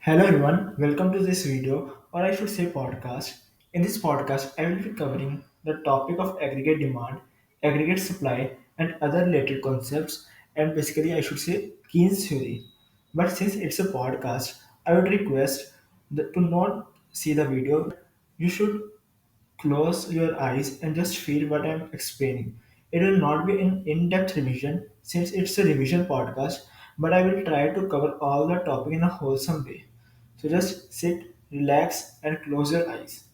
Hello everyone, welcome to this video, or I should say podcast. In this podcast, I will be covering the topic of aggregate demand, aggregate supply, and other related concepts, and basically, I should say Keynes theory. But since it's a podcast, I would request to not see the video. You should close your eyes and just feel what I'm explaining. It will not be an in depth revision since it's a revision podcast, but I will try to cover all the topic in a wholesome way. So just sit, relax, and close your eyes.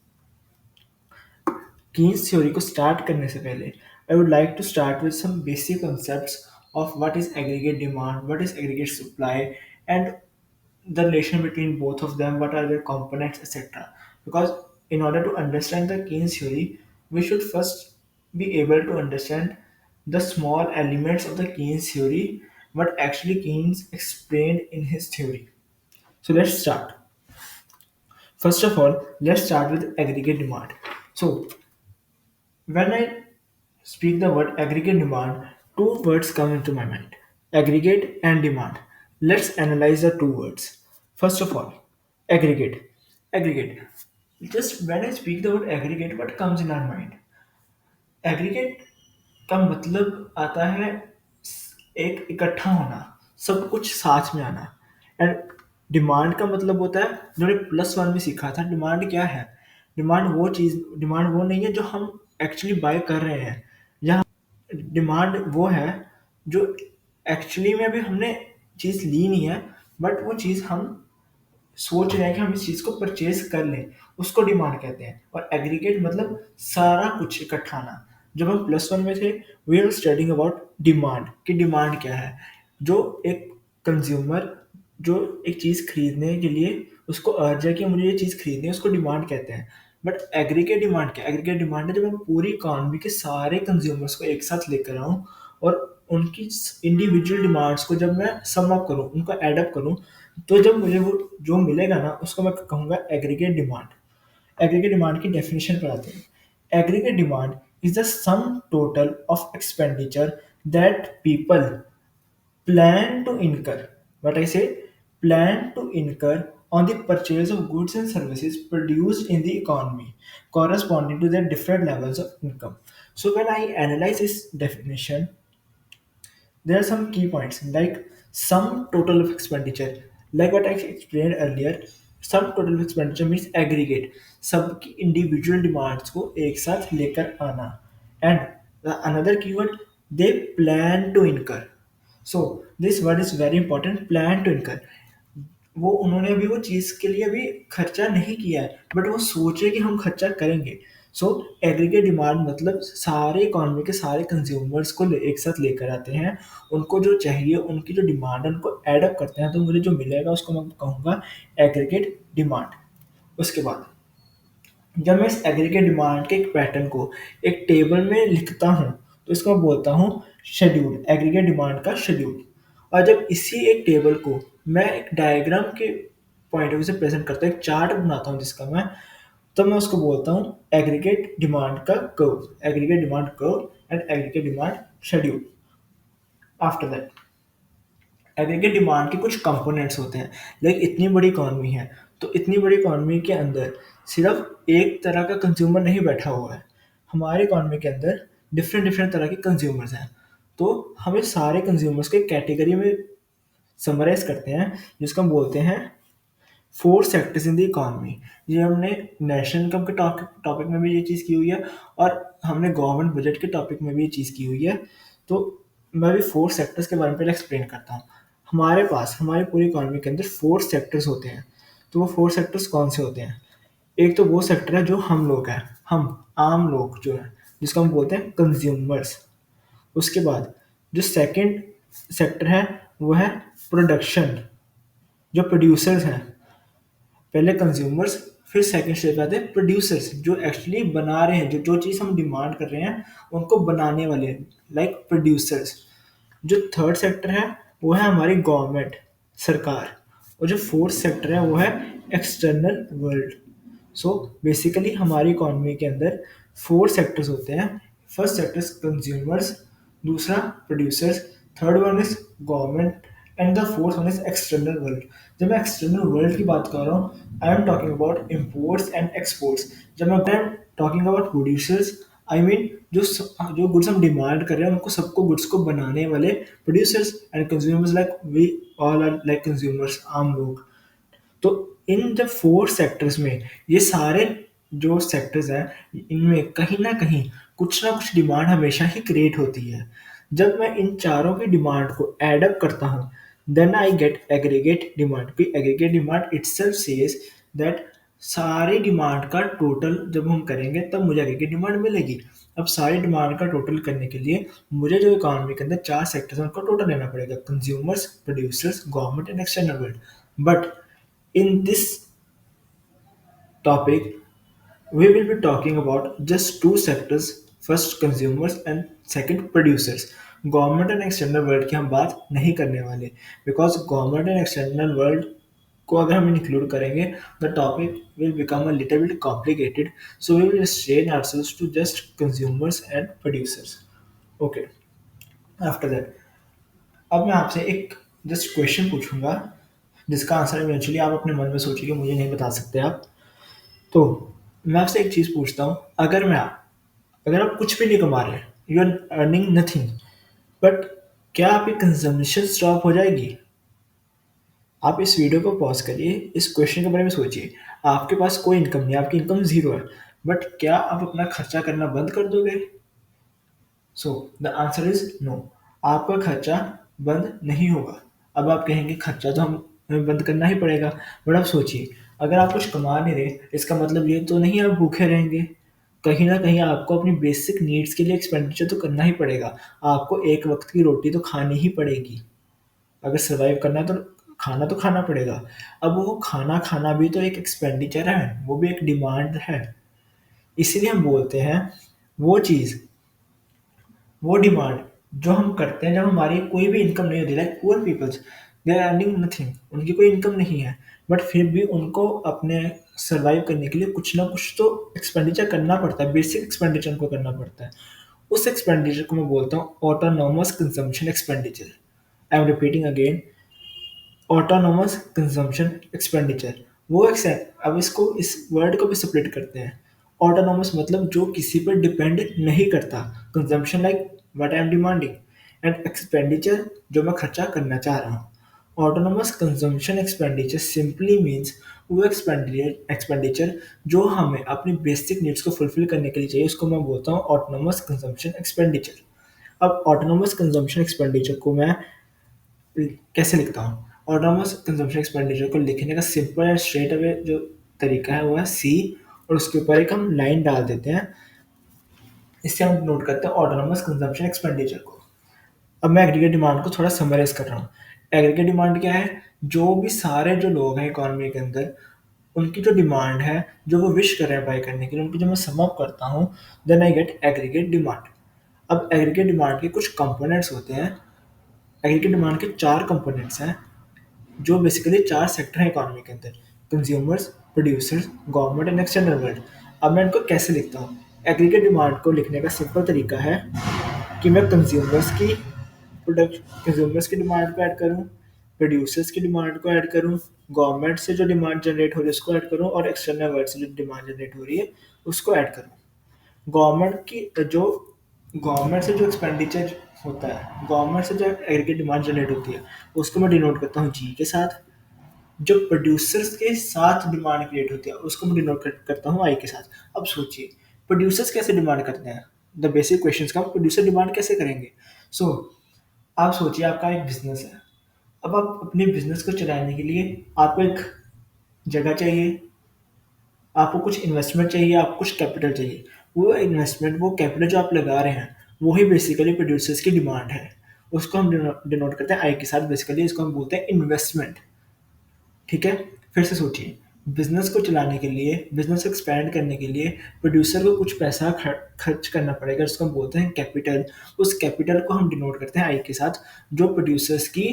Keynes theory को start करने से पहले I would like to start with some basic concepts of what is aggregate demand, what is aggregate supply, and the relation between both of them, what are their components, etc. Because in order to understand the Keynes theory, we should first be able to understand the small elements of the Keynes theory, what actually Keynes explained in his theory. So let's start. First of all, let's start with aggregate demand. So when I speak the word aggregate demand, two words come into my mind: aggregate and demand. Let's analyze the two words. First of all, aggregate. Aggregate. Just when I speak the word aggregate, what comes in our mind? Aggregate का मतलब आता है एक इकट्ठा होना, सब कुछ साथ में आना। एंड डिमांड का मतलब होता है, जो मैंने प्लस वन में सीखा था, डिमांड क्या है? डिमांड वो नहीं है जो हम एक्चुअली बाय कर रहे हैं, या डिमांड वो है जो एक्चुअली में अभी हमने चीज़ ली नहीं है, बट वो चीज़ हम सोच रहे हैं कि हम इस चीज़ को परचेज कर लें, उसको डिमांड कहते हैं। और एग्रीगेट मतलब सारा कुछ इकट्ठा आना। जब हम प्लस वन में थे, we are studying about demand, कि डिमांड क्या है। जो एक कंज्यूमर जो एक चीज़ खरीदने के लिए उसको अर्ज है कि मुझे ये चीज़ खरीदनी है, उसको डिमांड कहते हैं। बट एग्रीगेट डिमांड क्या है? एग्रीगेट डिमांड है जब मैं पूरी इकॉनमी के सारे कंज्यूमर्स को एक साथ लेकर आऊँ और उनकी इंडिविजुअल डिमांड्स को जब मैं सम अप करूँ, उनको एड अप करूँ, तो जब मुझे वो जो मिलेगा ना, उसको मैं कहूँगा एग्रीगेट डिमांड। एग्रीगेट डिमांड की डेफिनेशन पर आते हैं। Aggregate demand is the sum total of expenditure that people plan to incur. What I say? Plan to incur on the purchase of goods and services produced in the economy, corresponding to their different levels of income. So when I analyze this definition, there are some key points like sum total of expenditure. Like what I explained earlier, sum total of expenditure means aggregate, सबकी individual demands को एक साथ लेकर आना. And another keyword, they plan to incur. So this word is very important, plan to incur. वो उन्होंने अभी वो चीज़ के लिए अभी खर्चा नहीं किया है, बट वो सोचे कि हम खर्चा करेंगे। सो एग्रीगेट डिमांड मतलब सारे इकोनॉमी के सारे कंज्यूमर्स को एक साथ लेकर आते हैं, उनको जो चाहिए, उनकी जो डिमांड है, उनको एड अप करते हैं, तो मुझे जो मिलेगा उसको मैं कहूँगा एग्रीगेट डिमांड। उसके बाद जब मैं इस एग्रीगेट डिमांड के एक पैटर्न को एक टेबल में लिखता हूँ, तो इसको मैं बोलता हूँ शेड्यूल, एग्रीगेट डिमांड का शेड्यूल। और जब इसी एक टेबल को मैं एक डायग्राम के पॉइंट ऑफ व्यू से प्रेजेंट करता हूँ, एक चार्ट बनाता हूँ जिसका मैं, तब मैं उसको बोलता हूँ एग्रीगेट डिमांड का curve, aggregate demand curve and aggregate demand schedule. After that aggregate demand के कुछ कंपोनेंट्स होते हैं। लाइक इतनी बड़ी इकॉनमी है, तो इतनी बड़ी इकॉनमी के अंदर सिर्फ एक तरह का कंज्यूमर नहीं बैठा हुआ है। हमारी इकॉनमी के अंदर डिफरेंट डिफरेंट तरह के कंज्यूमर्स हैं। तो हमें सारे कंज्यूमर्स के कैटेगरी में समराइज करते हैं, जिसको हम बोलते हैं four sectors in the economy. ये हमने नेशनल इनकम के टॉपिक में भी ये चीज़ की हुई है, और हमने गवर्नमेंट बजट के टॉपिक में भी ये चीज़ की हुई है। तो मैं भी फोर सेक्टर्स के बारे में पहले एक्सप्लेन करता हूँ। हमारे पास हमारी पूरी इकॉनमी के अंदर फोर सेक्टर्स होते हैं। तो वो फोर सेक्टर्स कौन से होते हैं? एक तो वो सेक्टर है जो हम लोग हैं, हम आम लोग जो है, जिसको हम बोलते हैं कंज्यूमर्स। उसके बाद जो सेकंड सेक्टर है वो है प्रोडक्शन, जो प्रोड्यूसर्स हैं। पहले कंज्यूमर्स, फिर सेकंड स्टेज पे आते हैं प्रोड्यूसर्स, जो एक्चुअली बना रहे हैं, जो जो चीज़ हम डिमांड कर रहे हैं उनको बनाने वाले, लाइक प्रोड्यूसर्स। जो थर्ड सेक्टर है वो है हमारी गवर्नमेंट, सरकार। और जो फोर्थ सेक्टर है वो है एक्सटर्नल वर्ल्ड। सो बेसिकली हमारी इकॉनमी के अंदर फोर सेक्टर्स होते हैं। फर्स्ट सेक्टर कंज्यूमर्स, दूसरा producers, third one is government, and the fourth one is external world. जब मैं एक्सटर्नल वर्ल्ड की बात कर रहा हूँ, I am talking about imports and exports. जब मैं talking about producers, I mean जो गुड्स हम डिमांड कर रहे हैं उनको, सबको गुड्स को बनाने वाले producers, and consumers like we all are like consumers, आम लोग। तो इन जब फोर सेक्टर्स में, ये सारे जो सेक्टर्स हैं, इनमें कहीं ना कुछ डिमांड हमेशा ही क्रिएट होती है। जब मैं इन चारों की डिमांड को एड अप करता हूँ, then I get aggregate demand. भी aggregate demand itself says that सारी डिमांड का टोटल जब हम करेंगे तब मुझे एग्रीगेट डिमांड मिलेगी। अब सारी डिमांड का टोटल करने के लिए मुझे जो इकोनॉमी के अंदर चार सेक्टर्स हैं उनका टोटल लेना पड़ेगा: consumers, producers, government and external world. But in this topic, we will be talking about just two sectors: first consumers and second producers. Government and external world की हम बात नहीं करने वाले, because government and external world को अगर हम include करेंगे, the topic will become a little bit complicated, so we will restrain ourselves to just consumers and producers. Okay, after that, अब मैं आपसे एक जस्ट क्वेश्चन पूछूंगा जिसका आंसर इवेंचुअली आप अपने मन में सोचिए, मुझे नहीं बता सकते आप। तो मैं आपसे एक चीज़ पूछता हूँ, अगर आप कुछ भी नहीं कमा रहे, you are earning nothing, but क्या आपकी कंजम्पशन स्टॉप हो जाएगी? आप इस वीडियो को पॉज करिए, इस क्वेश्चन के बारे में सोचिए। आपके पास कोई इनकम नहीं, आपकी इनकम ज़ीरो है, बट क्या आप अपना खर्चा करना बंद कर दोगे? So the answer is no, आपका खर्चा बंद नहीं होगा। अब आप कहेंगे खर्चा तो हमें बंद करना ही पड़ेगा, बट आप सोचिए, अगर आप कुछ कमा नहीं रहे, इसका मतलब ये तो नहीं आप भूखे रहेंगे। कहीं ना कहीं आपको अपनी बेसिक नीड्स के लिए एक्सपेंडिचर तो करना ही पड़ेगा। आपको एक वक्त की रोटी तो खानी ही पड़ेगी। अगर सर्वाइव करना है तो खाना तो खाना पड़ेगा। अब वो खाना खाना भी तो एक एक्सपेंडिचर है, वो भी एक डिमांड है। इसीलिए हम बोलते हैं वो चीज़, वो डिमांड जो हम करते हैं जब हमारी कोई भी इनकम नहीं होती, like poor peoples, they are earning nothing, उनकी कोई इनकम नहीं है, बट फिर भी उनको अपने सर्वाइव करने के लिए कुछ ना कुछ तो एक्सपेंडिचर करना पड़ता है, बेसिक एक्सपेंडिचर उनको करना पड़ता है। उस एक्सपेंडिचर को मैं बोलता हूँ autonomous consumption expenditure. I am repeating again, autonomous consumption expenditure. अब इसको, इस वर्ड को भी स्प्लिट करते हैं। ऑटोनोमस मतलब जो किसी पर डिपेंड नहीं करता, consumption like what I am demanding, and expenditure जो मैं खर्चा करना चाह रहा हूँ। Autonomous consumption expenditure simply means वो एक्सपेंडिचर जो हमें अपनी बेसिक नीड्स को फुलफिल करने के लिए चाहिए, उसको मैं बोलता हूँ ऑटोनोमस कंजम्पशन एक्सपेंडिचर। अब ऑटोनोमस कंजम्पशन एक्सपेंडिचर को मैं कैसे लिखता हूँ? ऑटोनोमस कंजम्पशन एक्सपेंडिचर को लिखने का सिंपल एंड स्ट्रेट अवे जो तरीका है वो है सी, और उसके ऊपर एक हम लाइन डाल देते हैं। इससे हम नोट करते हैं ऑटोनोमस कंजम्पशन एक्सपेंडिचर को। अब मैं एग्रीगेट डिमांड को थोड़ा समराइज कर रहा हूँ। एग्रीगेट डिमांड क्या है? जो भी सारे जो लोग हैं इकोनॉमी के अंदर, उनकी जो डिमांड है, जो वो विश कर रहे हैं बाय करने के लिए, उनकी जब मैं सम अप करता हूँ, then I get aggregate demand. अब एग्रीगेट डिमांड के कुछ कंपोनेंट्स होते हैं। एग्रीगेट डिमांड के चार कंपोनेंट्स हैं, जो बेसिकली चार सेक्टर हैं इकोनॉमी के अंदर: consumers, producers, government and external world. अब मैं इनको कैसे लिखता हूँ? एग्रीगेट डिमांड को लिखने का सिंपल तरीका है कि मैं प्रोडक्ट कंज्यूमर्स की डिमांड को ऐड करूँ, प्रोड्यूसर्स की डिमांड को ऐड करूँ, गवर्नमेंट से जो डिमांड जनरेट हो रही है उसको ऐड करूँ, और एक्सटर्नल वर्ल्ड से जो डिमांड जनरेट हो रही है उसको ऐड करूँ। गवर्नमेंट की जो गवर्नमेंट से जो एक्सपेंडिचर होता है, गवर्नमेंट से जो एग्रीगेट डिमांड जनरेट होती है, उसको मैं डिनोट करता हूँ जी के साथ। जो प्रोड्यूसर्स के साथ डिमांड क्रिएट होती है उसको मैं डिनोट करता हूँ आई के साथ। अब सोचिए, प्रोड्यूसर्स कैसे डिमांड करते हैं? द बेसिक क्वेश्चंस का प्रोड्यूसर डिमांड कैसे करेंगे? सो आप सोचिए, आपका एक बिजनेस है। अब आप अपने बिजनेस को चलाने के लिए आपको एक जगह चाहिए, आपको कुछ इन्वेस्टमेंट चाहिए, आपको कुछ कैपिटल चाहिए। वो इन्वेस्टमेंट, वो कैपिटल जो आप लगा रहे हैं, वो ही बेसिकली प्रोड्यूसर्स की डिमांड है। उसको हम डिनोट करते हैं आई के साथ। बेसिकली इसको हम बोलते हैं इन्वेस्टमेंट। ठीक है, फिर से सोचिए, बिजनेस को चलाने के लिए, बिजनेस को एक्सपैंड करने के लिए प्रोड्यूसर को कुछ पैसा खर्च करना पड़ेगा, जिसको हम बोलते हैं कैपिटल। उस कैपिटल को हम डिनोट करते हैं आई के साथ, जो प्रोड्यूसर्स की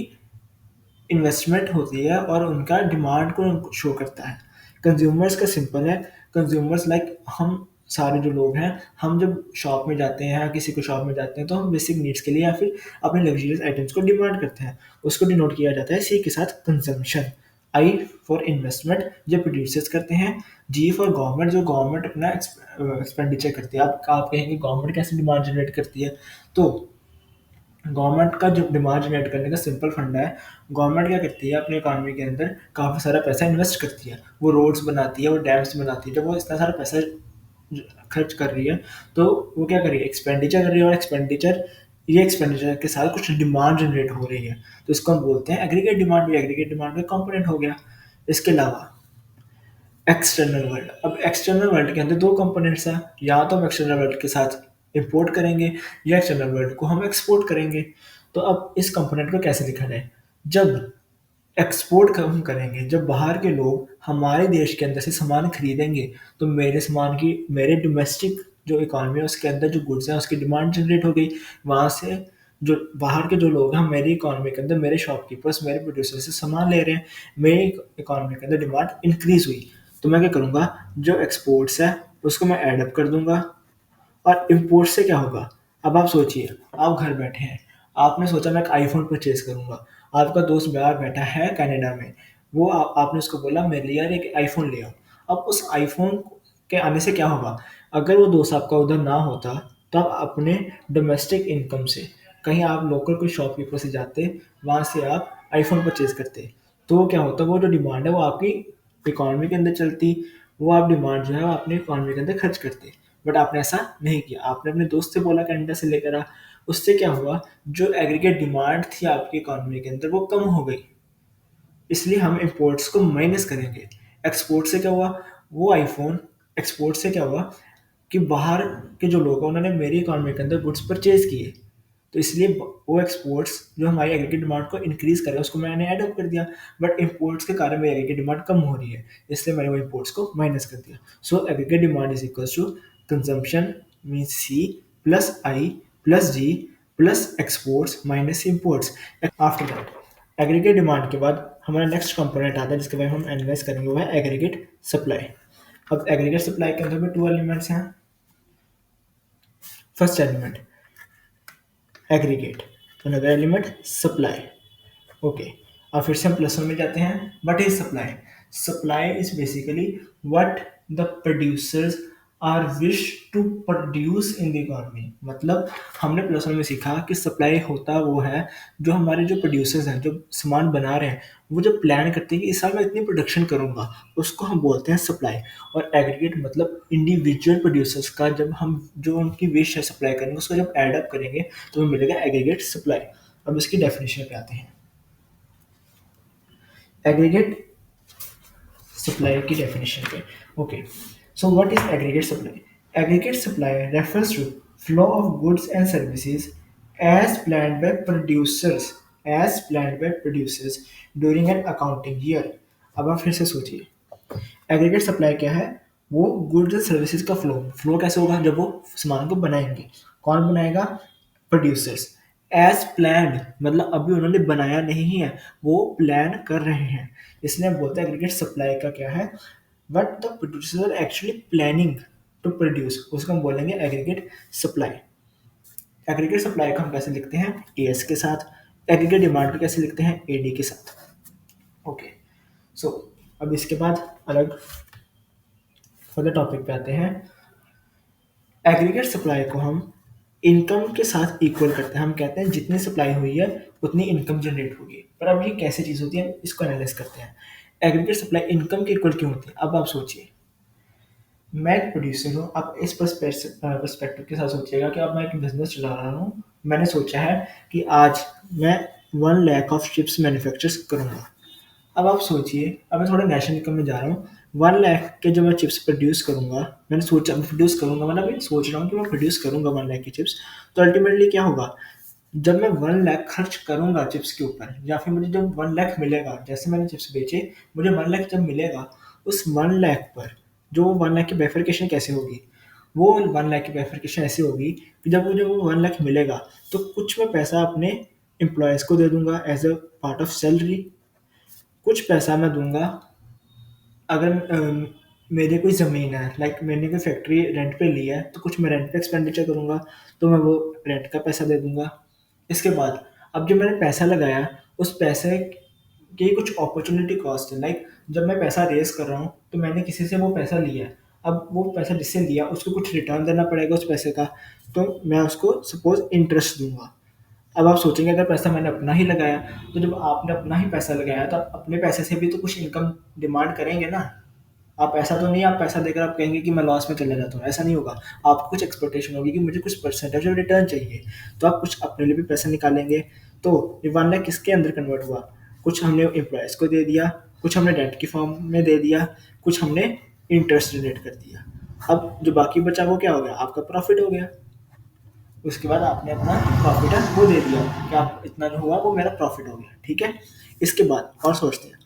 इन्वेस्टमेंट होती है और उनका डिमांड को शो करता है। कंज्यूमर्स का सिंपल है, कंज्यूमर्स लाइक हम सारे जो लोग हैं, हम जब शॉप में जाते हैं या किसी को शॉप में जाते हैं तो हम बेसिक नीड्स के लिए या फिर अपने लग्जरियस आइटम्स को डिमांड करते हैं। उसको डिनोट किया जाता है सी के साथ कंजम्पशन। आई फॉर इन्वेस्टमेंट जो प्रोड्यूसर्स करते हैं। जी फॉर गवर्नमेंट जो गवर्नमेंट अपना एक्सपेंडिचर करती है। आप कहेंगे गवर्नमेंट कैसे डिमांड जनरेट करती है, तो गवर्नमेंट का जो डिमांड जनरेट करने का सिंपल फंडा है। गवर्नमेंट क्या करती है अपनी इकोनॉमी के अंदर काफ़ी सारा पैसा इन्वेस्ट करती है। वो रोड्स बनाती है, वो डैम्स बनाती है। जब वो इतना सारा पैसा खर्च कर रही है तो वो क्या कर रही है, एक्सपेंडिचर कर रही है। और एक्सपेंडिचर के साथ कुछ डिमांड जनरेट हो रही है, तो इसको हम बोलते हैं एग्रीगेट डिमांड। भी एग्रीगेट डिमांड का कंपोनेंट हो गया। इसके अलावा एक्सटर्नल वर्ल्ड। अब एक्सटर्नल वर्ल्ड के अंदर दो कंपोनेंट्स हैं। या तो हम एक्सटर्नल वर्ल्ड के साथ इंपोर्ट करेंगे या एक्सटर्नल वर्ल्ड को हम एक्सपोर्ट करेंगे। तो अब इस कंपोनेंट को कैसे लिखा जाए? जब एक्सपोर्ट हम करेंगे, जब बाहर के लोग हमारे देश के अंदर से सामान खरीदेंगे, तो मेरे डोमेस्टिक जो इकोनॉमी है उसके अंदर जो गुड्स हैं उसकी डिमांड जनरेट हो गई। वहाँ से जो बाहर के जो लोग हैं मेरी इकोनॉमी के अंदर, मेरे शॉपकीपर्स, मेरे प्रोड्यूसर से सामान ले रहे हैं, मेरी इकोनॉमी के अंदर डिमांड इंक्रीज हुई। तो मैं क्या करूँगा, जो एक्सपोर्ट्स है उसको मैं एडअप कर दूंगा। और इम्पोर्ट से क्या होगा? अब आप सोचिए, आप घर बैठे हैं, आपने सोचा मैं एक आईफ़ोन परचेज़ करूँगा। आपका दोस्त बाहर बैठा है कनाडा में, वो आपने उसको बोला मेरे लिए यार एक आईफ़ोन ले आओ। अब उस आईफ़ोन के आने से क्या होगा? अगर वो दोस्त आपका उधर ना होता, तो आप अपने डोमेस्टिक इनकम से कहीं आप लोकल कोई शॉपकीपर से जाते, वहाँ से आप आईफ़ोन परचेज़ करते। तो क्या होता, वो जो डिमांड है वो आपकी इकोनॉमी के अंदर चलती, वो आप डिमांड जो है वो अपनी इकोनॉमी के अंदर खर्च करते। बट आपने ऐसा नहीं किया, आपने अपने दोस्त से बोला कनाडा से लेकर आ। उससे क्या हुआ, जो एग्रीगेट डिमांड थी आपकी इकोनॉमी के अंदर वो कम हो गई। इसलिए हम इंपोर्ट्स को माइनस करेंगे। एक्सपोर्ट से क्या हुआ, वो आईफोन एक्सपोर्ट से क्या हुआ कि बाहर के जो लोग हैं उन्होंने मेरी इकोनॉमी के अंदर गुड्स परचेज किए। तो इसलिए वो एक्सपोर्ट्स जो हमारी एग्रीगेट डिमांड को इंक्रीज कर रहा है उसको मैंने एडअप कर दिया। बट इंपोर्ट्स के कारण मेरी एग्रीगेट डिमांड कम हो रही है, इसलिए मैंने वो इंपोर्ट्स को माइनस कर दिया। So aggregate demand is equal to consumption means C plus I plus G plus exports minus imports. After that aggregate demand के बाद हमारा नेक्स्ट कंपोनेंट आता है जिसके बारे में हम एनालाइज करेंगे, वो है एग्रीगेट सप्लाई। अब एग्रीगेट सप्लाई के अंदर भी टू एलिमेंट्स हैं। First element aggregate, another element supply. Okay, अब फिर से हम प्लस वन में जाते हैं। What is supply? Supply is basically what the producers are wish to produce in the economy. मतलब हमने प्लस वन में सीखा कि सप्लाई होता वो है जो हमारे जो प्रोड्यूसर्स हैं, जो सामान बना रहे हैं, वो जो प्लान करते हैं कि इस साल मैं इतनी प्रोडक्शन करूंगा, उसको हम बोलते हैं सप्लाई। और एग्रीगेट मतलब इंडिविजुअल प्रोड्यूसर्स का, जब हम जो उनकी विश है सप्लाई करेंगे उसको जब एड अप करेंगे तो हमें मिलेगा एग्रीगेट सप्लाई। अब इसकी डेफिनेशन पे आते हैं। एग्रीगेट सप्लाई की डेफिनेशन पे। Okay, so what is aggregate supply? Aggregate supply refers to flow of goods and services as planned by producers during an accounting year। अब आप फिर से सोचिए, एग्रीगेट सप्लाई क्या है? वो गुड्स एंड सर्विसेज का फ्लो कैसे होगा? जब वो सामान को बनाएंगे, कौन बनाएगा? प्रोड्यूसर्स। एज प्लान्ड मतलब अभी उन्होंने बनाया नहीं है, वो प्लान कर रहे हैं, इसलिए हम बोलते हैं एग्रीगेट सप्लाई का क्या है, but the producer are actually planning to produce, उसको हम बोलेंगे एग्रीगेट सप्लाई। एग्रीगेट सप्लाई को हम कैसे लिखते हैं? एस के साथ। एग्रीगेट डिमांड को कैसे लिखते हैं? एडी के साथ। ओके, सो अब इसके बाद अलग फर्दर टॉपिक पे आते हैं। एग्रीगेट सप्लाई को हम इनकम के साथ इक्वल करते हैं। हम कहते हैं जितनी सप्लाई हुई है उतनी इनकम जनरेट होगी। पर अब ये कैसे चीज़ होती है, इसको एनालाइज करते हैं। एग्रीगेट सप्लाई इनकम के इक्वल क्यों होती है? अब आप सोचिए, मैं एक प्रोड्यूसर हूँ। आप इस पर्सपेक्टिव के साथ सोचिएगा कि अब मैं एक बिजनेस चला रहा हूँ। मैंने सोचा है कि आज मैं 1 लाख ऑफ चिप्स मैन्युफैक्चर करूँगा। अब आप सोचिए, अब मैं थोड़ा नेशनल इनकम में जा रहा हूँ। 1 लाख के जो मैं चिप्स प्रोड्यूस करूँगा, मैंने सोचा प्रोड्यूस करूँगा, मतलब अभी सोच रहा हूँ कि मैं प्रोड्यूस करूँगा 1 लाख की चिप्स। तो अल्टीमेटली क्या होगा, जब मैं 1 लाख खर्च करूँगा चिप्स के ऊपर, या फिर मुझे जब 1 लाख मिलेगा, जैसे मैंने चिप्स बेचे, मुझे 1 लाख जब मिलेगा, उस 1 लाख पर जो 1 लाख की बाइफरकेशन कैसे होगी? वो 1 लाख की बाइफरकेशन ऐसे होगी कि जब मुझे वो 1 लाख मिलेगा तो कुछ मैं पैसा अपने एम्प्लॉयज़ को दे दूंगा as a part of salary, कुछ पैसा मैं दूंगा अगर मेरी कोई ज़मीन है, लाइक मैंने कोई फैक्ट्री रेंट पे ली है, तो कुछ मैं रेंट पे एक्सपेंडिचर करूँगा, तो मैं वो रेंट का पैसा दे दूँगा। इसके बाद अब जो मैंने पैसा लगाया, उस पैसे की कुछ अपॉर्चुनिटी कॉस्ट है, लाइक जब मैं पैसा रेज़ कर रहा हूँ, तो मैंने किसी से वो पैसा लिया है। अब वो पैसा जिससे लिया, उसको कुछ रिटर्न देना पड़ेगा उस पैसे का, तो मैं उसको सपोज़ इंटरेस्ट दूँगा। अब आप सोचेंगे अगर पैसा मैंने अपना ही लगाया, तो जब आपने अपना ही पैसा लगाया, तो आप अपने पैसे से भी तो कुछ इनकम डिमांड करेंगे ना। आप ऐसा तो नहीं, आप पैसा देकर आप कहेंगे कि मैं लॉस में चला जाता हूँ, ऐसा नहीं होगा। आपको कुछ एक्सपेक्टेशन होगी कि मुझे कुछ परसेंटेज ऑफ रिटर्न चाहिए, तो आप कुछ अपने लिए भी पैसा निकालेंगे। तो ये 1 लाख किसके अंदर कन्वर्ट हुआ? कुछ हमने एम्प्लॉइज़ को दे दिया, कुछ हमने डेट की फॉर्म में दे दिया, कुछ हमने इंटरेस्ट जनरेट कर दिया। अब जो बाकी बचा वो क्या हो गया? आपका प्रॉफ़िट हो गया। उसके बाद आपने अपना प्रॉफ़िट है वो दे दिया कि आप इतना जो हुआ वो मेरा प्रॉफ़िट हो गया, ठीक है? इसके बाद और सोचते हैं,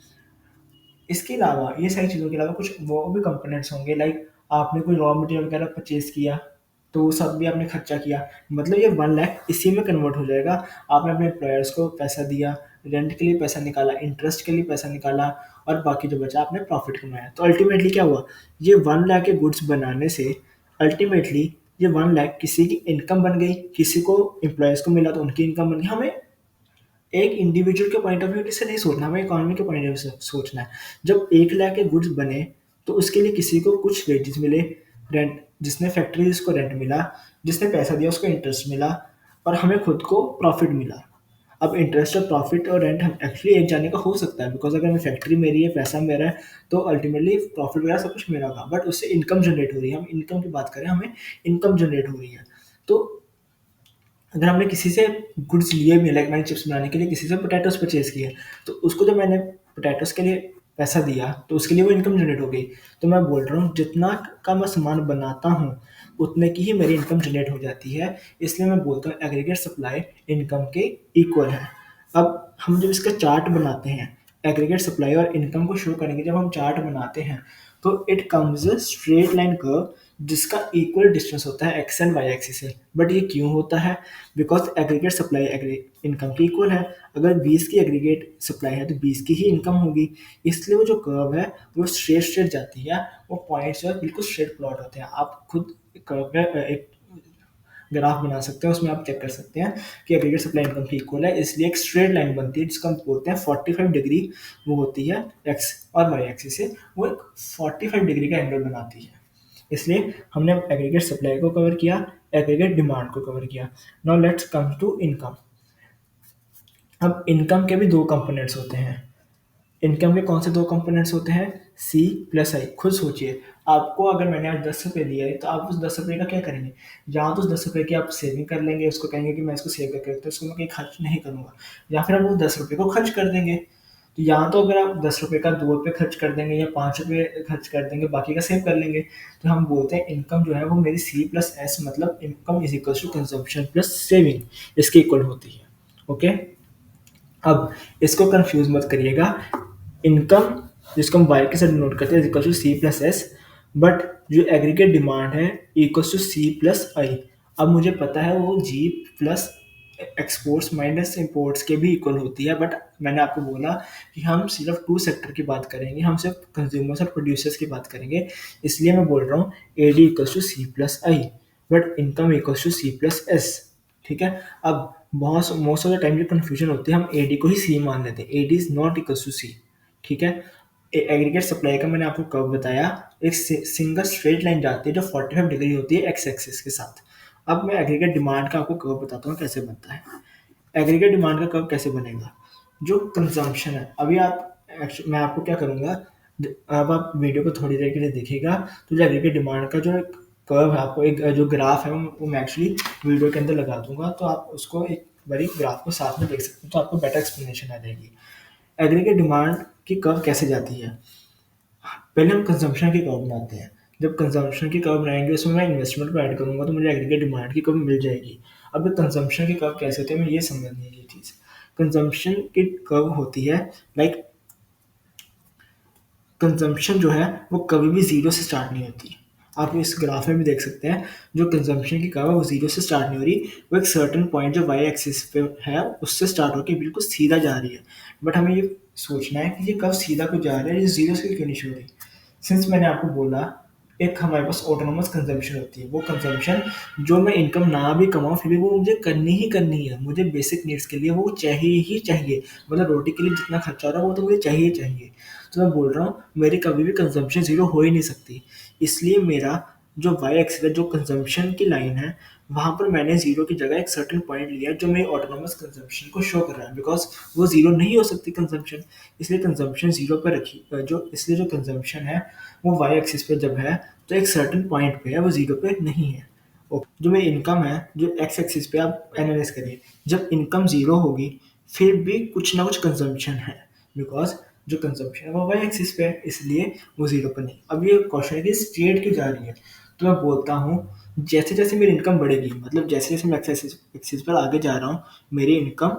इसके अलावा ये सारी चीज़ों के अलावा कुछ वो भी कंपोनेंट्स होंगे, लाइक आपने कोई रॉ मटेरियल वगैरह परचेज़ किया, तो वो सब भी आपने खर्चा किया। मतलब ये 1 लाख इसी में कन्वर्ट हो जाएगा। आपने अपने एम्प्लॉयर्स को पैसा दिया, रेंट के लिए पैसा निकाला, इंटरेस्ट के लिए पैसा निकाला और बाकी जो बचा आपने प्रॉफ़िट कमाया। तो अल्टीमेटली क्या हुआ? ये 1 लाख के गुड्स बनाने से अल्टीमेटली ये 1 लाख किसी की इनकम बन गई, किसी को एम्प्लॉयर्स को मिला तो उनकी इनकम बन गई। हमें एक इंडिविजुअल के पॉइंट ऑफ व्यू से नहीं सोचना, हमें इकोनॉमी के पॉइंट ऑफ व्यू से सोचना है। जब 1 लाख के गुड्स बने, तो उसके लिए किसी को कुछ वेजेस मिले, रेंट जिसने फैक्ट्री जिसको रेंट मिला, जिसने पैसा दिया उसको इंटरेस्ट मिला और हमें खुद को प्रॉफिट मिला। अब इंटरेस्ट और प्रॉफिट और रेंट हम एक्चुअली एक जाने का हो सकता है, बिकॉज अगर मैं फैक्ट्री मेरी है, पैसा मेरा है, तो अल्टीमेटली प्रॉफिट वगैरह सब कुछ मेरा होगा, बट उससे इनकम जनरेट हो रही है। हम इनकम की बात करें, हमें इनकम जनरेट हो रही है। तो अगर हमने किसी से गुड्स लिए भी, लाइक मैंने चिप्स बनाने के लिए किसी से पोटैटोज़ परचेज़ किए, तो उसको जब मैंने पोटैटोज़ के लिए पैसा दिया, तो उसके लिए वो इनकम जनरेट हो गई। तो मैं बोल रहा हूँ जितना का मैं सामान बनाता हूँ, उतने की ही मेरी इनकम जनरेट हो जाती है। इसलिए मैं बोलता हूँ एग्रीगेट सप्लाई इनकम के इक्वल है। अब हम जब इसका चार्ट बनाते हैं, एग्रीगेट सप्लाई और इनकम को शो करने के जब हम चार्ट बनाते हैं, तो it comes a straight line curve जिसका इक्वल डिस्टेंस होता है एक्स एंड वाई एक्सिस से। बट ये क्यों होता है? बिकॉज एग्रीगेट सप्लाई इनकम की इक्वल है। अगर 20 की एग्रीगेट सप्लाई है तो 20 की ही इनकम होगी। इसलिए वो जो कर्व है वो स्ट्रेट स्ट्रेट जाती है, वो पॉइंट्स जो है बिल्कुल स्ट्रेट प्लॉट होते हैं। आप खुद कर्व में एक ग्राफ बना सकते हैं, उसमें आप चेक कर सकते हैं कि एग्रीगेट सप्लाई इनकम की इक्वल है। इसलिए एक स्ट्रेट लाइन बनती है जिसको हम बोलते हैं 45 डिग्री, वो होती है एक्स और वाई एक्सिस से, वो एक 45 डिग्री का एंगल बनाती है। इसलिए हमने एग्रीगेट सप्लाई को कवर किया, एग्रीगेट डिमांड को कवर किया। Now let's come to income. अब इनकम के भी दो कंपोनेंट्स होते हैं। इनकम के कौन से दो कंपोनेंट्स होते हैं? सी प्लस आई। खुद सोचिए, आपको अगर मैंने आज 10 रुपये दिए है, तो आप उस 10 रुपये का क्या करेंगे? जहाँ तो उस 10 रुपये की आप सेविंग कर लेंगे, उसको कहेंगे कि मैं इसको सेव करके रखता हूँ, इसको मैं कहीं खर्च नहीं करूँगा, या फिर आप उस 10 रुपये को खर्च कर देंगे। तो यहाँ तो अगर आप 10 रुपये का 2 रुपये खर्च कर देंगे या 5 रुपये खर्च कर देंगे, बाकी का सेव कर लेंगे। तो हम बोलते हैं इनकम जो है वो मेरी सी प्लस एस, मतलब income is equal to consumption plus saving, इसके इक्वल होती है। ओके, अब इसको कंफ्यूज मत करिएगा। इनकम जिसको हम वाई के साथ डिनोट करते हैं is equal to C plus S, but जो एग्रीगेट डिमांड है equal to C plus I. अब मुझे पता है वो G plus exports minus imports के भी इक्वल होती है, बट मैंने आपको बोला कि हम सिर्फ टू सेक्टर की बात करेंगे, हम सिर्फ कंज्यूमर्स और प्रोड्यूसर्स की बात करेंगे। इसलिए मैं बोल रहा हूँ A D equal to C plus I, but income equal to C plus S. ठीक है। अब बहुत मोस्ट ऑफ द टाइम जो कन्फ्यूजन होती है, हम ए डी को ही सी मान लेते हैं। A D is not equal to C. ठीक है। एग्रीगेट सप्लाई का मैंने आपको कर्व बताया, एक सिंगल स्ट्रेट लाइन जाती है जो 45 डिग्री होती है एक्स एक्सिस के साथ। अब मैं एग्रीगेट डिमांड का आपको कर्व बताता हूँ कैसे बनता है। एग्रीगेट डिमांड का कर्व कैसे बनेगा? जो कंजम्पशन है, अभी आप मैं आपको क्या करूँगा, अब आप वीडियो को थोड़ी देर के लिए देखिएगा, तो जो एग्रीगेट डिमांड का जो कर्व है, आपको एक जो ग्राफ है वो मैं एक्चुअली वीडियो के अंदर लगा दूंगा, तो आप उसको एक बारी ग्राफ को साथ में देख सकते हैं, तो आपको बेटर एक्सप्लेनेशन आ जाएगी। एग्रीगेट डिमांड की कर्व कैसे जाती है? पहले हम कंजम्पशन की कर्व बनाते हैं। जब कंजम्पशन की कर्व बनाएंगे उसमें मैं इन्वेस्टमेंट को ऐड करूंगा, तो मुझे एग्रीगेट डिमांड की कर्व मिल जाएगी। अब कंजम्पशन की कर्व कैसे होती है, मैं ये समझनी है ये चीज़। कंजम्पशन की कर्व होती है लाइक, कंजम्पशन जो है वो कभी भी ज़ीरो से स्टार्ट नहीं होती। आप इस ग्राफ में भी देख सकते हैं, जो कंजम्पशन की कर्व है वो ज़ीरो से स्टार्ट नहीं हो रही, वो एक सर्टेन पॉइंट जो वाई एक्सिस पे है उससे स्टार्ट होकर बिल्कुल सीधा जा रही है। बट हमें ये सोचना है कि ये कर्व सीधा क्यों जा रहा है, ये ज़ीरो से क्यों नहीं शुरू हो रही। सिंस मैंने आपको बोला, एक हमारे पास ऑटोनोमस कंजम्पशन होती है, वो कंजम्पशन जो मैं इनकम ना भी कमाऊँ फिर भी वो मुझे करनी ही करनी है, मुझे बेसिक नीड्स के लिए वो चाहिए ही चाहिए। मतलब रोटी के लिए जितना खर्चा हो रहा है वो तो मुझे चाहिए ही चाहिए। तो मैं बोल रहा हूँ मेरी कभी भी कंजम्पशन ज़ीरो हो ही नहीं सकती। इसलिए मेरा जो वाई एक्सिस है, जो कंजम्पशन की लाइन है, वहाँ पर मैंने ज़ीरो की जगह एक सर्टेन पॉइंट लिया है जो मेरी ऑटोनोमस कंजम्पशन को शो कर रहा है, बिकॉज़ वो ज़ीरो नहीं हो सकती कंजम्पशन। इसलिए कंजम्पशन ज़ीरो पे रखी जो इसलिए जो कंजम्पशन है वो वाई एक्सिस पे जब है तो एक सर्टेन पॉइंट पे है, वो ज़ीरो पे नहीं है। जो मेरी इनकम है, जो एक्स एक्सिस पे आप एनालाइज करिए, जब इनकम ज़ीरो होगी फिर भी कुछ ना कुछ कंजम्पशन है, बिकॉज जो कंजम्पशन है वो वाई एक्सिस पे है, इसलिए वो ज़ीरो पर नहीं। अब ये क्वेश्चन है कि स्ट्रेट क्यों जा रही है, तो मैं बोलता हूँ जैसे जैसे मेरी इनकम बढ़ेगी, मतलब जैसे जैसे मैं एक्स एक्सिस पर आगे जा रहा हूँ, मेरी इनकम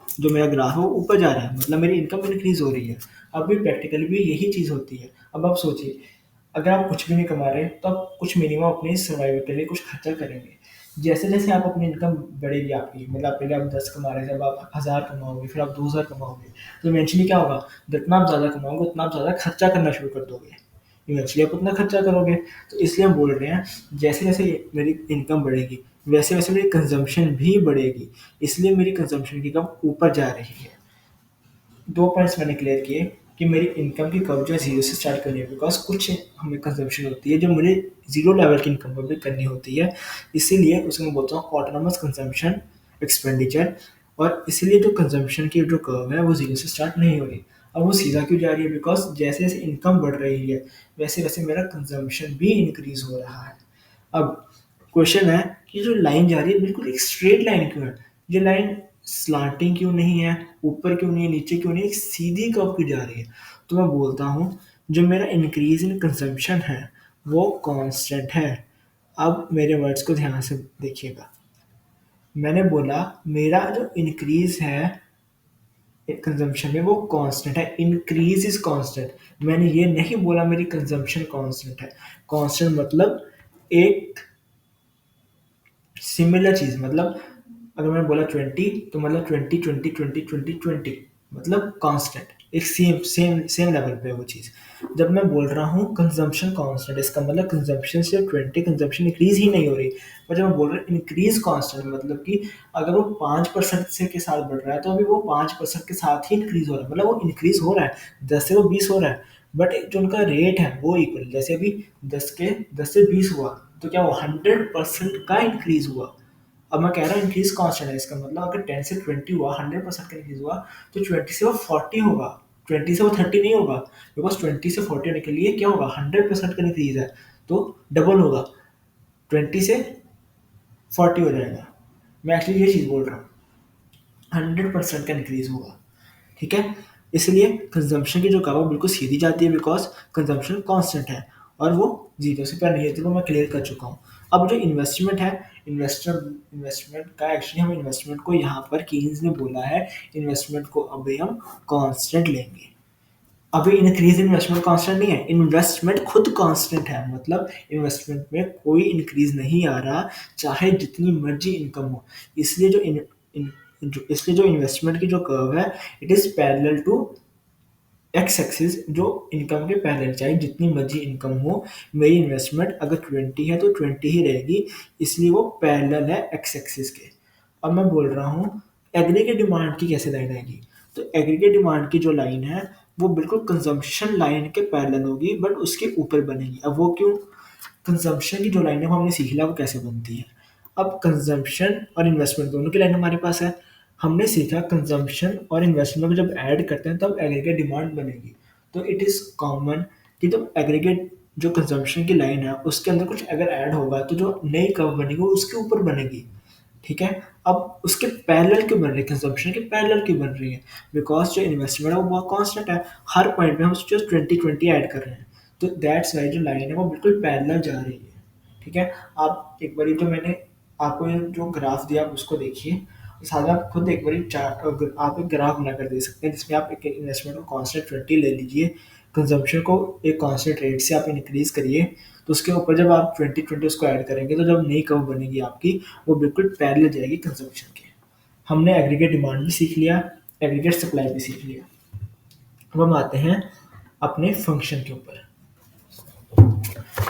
जो मेरा ग्राफ है वो ऊपर जा रहा है, मतलब मेरी इनकम इंक्रीज हो रही है। अब भी प्रैक्टिकली भी यही चीज़ होती है। अब आप सोचिए, अगर आप कुछ भी नहीं कमा रहे तो आप कुछ मिनिमम अपनी सर्वाइवल के लिए कुछ खर्चा करेंगे। जैसे जैसे आप अपनी इनकम बढ़ेगी आपकी, मतलब पहले आप 10 कमा रहे थे, अब आप 1000 कमाओगे, फिर आप 2000 कमाओगे, तो इवेंचुअली क्या होगा, जितना आप ज़्यादा कमाओगे उतना आप ज़्यादा खर्चा करना शुरू कर दोगे, इवेंचुअली आप उतना खर्चा करोगे। तो इसलिए हम बोल रहे हैं जैसे जैसे मेरी इनकम बढ़ेगी वैसे वैसे मेरी कंजम्पशन भी बढ़ेगी, इसलिए मेरी कंजम्पशन की कम ऊपर जा रही है। दो पॉइंट्स मैंने क्लियर किए कि मेरी इनकम की कर्व जो है ज़ीरो से स्टार्ट करनी है, बिकॉज कुछ हमें कंजम्पशन होती है जो मुझे ज़ीरो लेवल की इनकम पर भी करनी होती है, इसीलिए उसको मैं बोलता हूँ ऑटोनोमस कंजम्पशन एक्सपेंडिचर। और इसीलिए जो कंजम्पशन की जो कर्व है वो ज़ीरो से स्टार्ट नहीं हो रही। अब वो सीधा क्यों जा रही है, बिकॉज जैसे जैसे इनकम बढ़ रही है वैसे वैसे मेरा कंजम्पशन भी इंक्रीज हो रहा है। अब क्वेश्चन है कि जो लाइन जा रही है बिल्कुल एक स्ट्रेट लाइन क्यों है, ये लाइन स्लांटिंग क्यों नहीं है, ऊपर क्यों नहीं है, नीचे क्यों नहीं है, एक सीधी कर्व क्यों जा रही है। तो मैं बोलता हूँ जो मेरा इंक्रीज इन कंजम्पशन है वो कांस्टेंट है। अब मेरे वर्ड्स को ध्यान से देखिएगा, मैंने बोला मेरा जो इंक्रीज है कंजम्पशन में वो कांस्टेंट है, इंक्रीज इज कांस्टेंट। मैंने ये नहीं बोला मेरी कंजम्पशन कांस्टेंट है। कांस्टेंट मतलब एक सिमिलर चीज़, मतलब अगर मैंने बोला 20 तो मतलब 20 20 20 20 20 मतलब कांस्टेंट, एक सेम सेम सेम लेवल पे है वो चीज़। जब मैं बोल रहा हूँ कंजम्पशन कांस्टेंट, इसका मतलब कंजम्पशन से 20 कंजम्पशन इंक्रीज ही नहीं हो रही। पर जब मैं बोल रहा हूँ इंक्रीज कांस्टेंट, मतलब कि अगर वो 5% से के साथ बढ़ रहा है तो अभी वो 5% के साथ ही इंक्रीज हो रहा है, मतलब वो इंक्रीज हो रहा है, 10 से वो 20 हो रहा है, बट जो उनका रेट है वो इक्वल। जैसे अभी 10 से 20 हुआ तो क्या वो 100% का इंक्रीज हुआ। अब मैं कह रहा हूँ इंक्रीज कांस्टेंट है, इसका मतलब अगर 10 से 20 हुआ, 100% का इंक्रीज हुआ, तो 20 से वो 40 होगा, 20 से वो 30 नहीं होगा, बिकॉज 20 से 40 होने के लिए क्या होगा, 100% का इंक्रीज है तो डबल होगा, 20 से 40 हो जाएगा। मैं एक्चुअली ये चीज़ बोल रहा हूँ, 100% का इंक्रीज होगा, ठीक है। इसलिए कंजम्पशन की जो कर्व है बिल्कुल सीधी जाती है, बिकॉज कंजम्पशन कांस्टेंट है और वो जीरो से पर नहीं है, तो मैं क्लियर कर चुका हूँ। अब जो इन्वेस्टमेंट है, इन्वेस्टमेंट का एक्चुअली हम इन्वेस्टमेंट को यहाँ पर कीन्स ने बोला है, इन्वेस्टमेंट को अभी हम कांस्टेंट लेंगे। अभी इंक्रीज इन्वेस्टमेंट कांस्टेंट नहीं है, इन्वेस्टमेंट खुद कांस्टेंट है, मतलब इन्वेस्टमेंट में कोई इंक्रीज नहीं आ रहा चाहे जितनी मर्जी इनकम हो। इसलिए इसलिए जो इन्वेस्टमेंट की जो कर्व है it is parallel to X axis, जो इनकम के पैरेलल, चाहे जितनी मर्जी इनकम हो, मेरी इन्वेस्टमेंट अगर 20 है तो 20 ही रहेगी, इसलिए वो पैरेलल है एक्स एक्सिस के। अब मैं बोल रहा हूँ एग्रीगेट डिमांड की कैसे लाइन आएगी, तो एग्रीगेट डिमांड की जो लाइन है वो बिल्कुल कंजम्पशन लाइन के पैरेलल होगी, बट उसके ऊपर बनेगी। अब वो क्यों, कंजम्पशन की जो लाइन है वो हमने सीख लिया वो कैसे बनती है। अब कंजम्पशन और इन्वेस्टमेंट दोनों की लाइन हमारे पास है, हमने सीखा कंजम्पशन और इन्वेस्टमेंट को जब ऐड करते हैं तब एग्रीगेट डिमांड बनेगी। तो इट इज़ कॉमन कि जब एग्रीगेट जो कंजम्पशन की लाइन है उसके अंदर कुछ अगर ऐड होगा तो जो नई कर्व बनेगी वो उसके ऊपर बनेगी, ठीक है। अब उसके पैरेलल क्यों बन रही है, कंजम्पशन के पैरेलल क्यों बन रही है, बिकॉज जो इन्वेस्टमेंट है वो बहुत कांस्टेंट है, हर पॉइंट पे हम जस्ट 20 20 ऐड कर रहे हैं, तो दैट्स वाई जो लाइन है वो बिल्कुल पैरेलल जा रही है, ठीक है। आप एक बारी जो मैंने आपको ये जो ग्राफ दिया आप उसको देखिए, साथ में आप खुद एक बारी चार्ट आप एक ग्राफ बना कर दे सकते हैं जिसमें आप एक इन्वेस्टमेंट को कांस्टेंट 20 ले लीजिए, कंजम्पशन को एक कांस्टेंट रेट से आप इंक्रीज करिए, तो उसके ऊपर जब आप 20 20 उसको ऐड करेंगे तो जब नई कर्व बनेगी आपकी वो बिल्कुल पैरेलल जाएगी कंजम्पशन के। हमने एग्रीगेट डिमांड भी सीख लिया, एग्रीगेट सप्लाई भी सीख लिया। अब हम आते हैं अपने फंक्शन के ऊपर।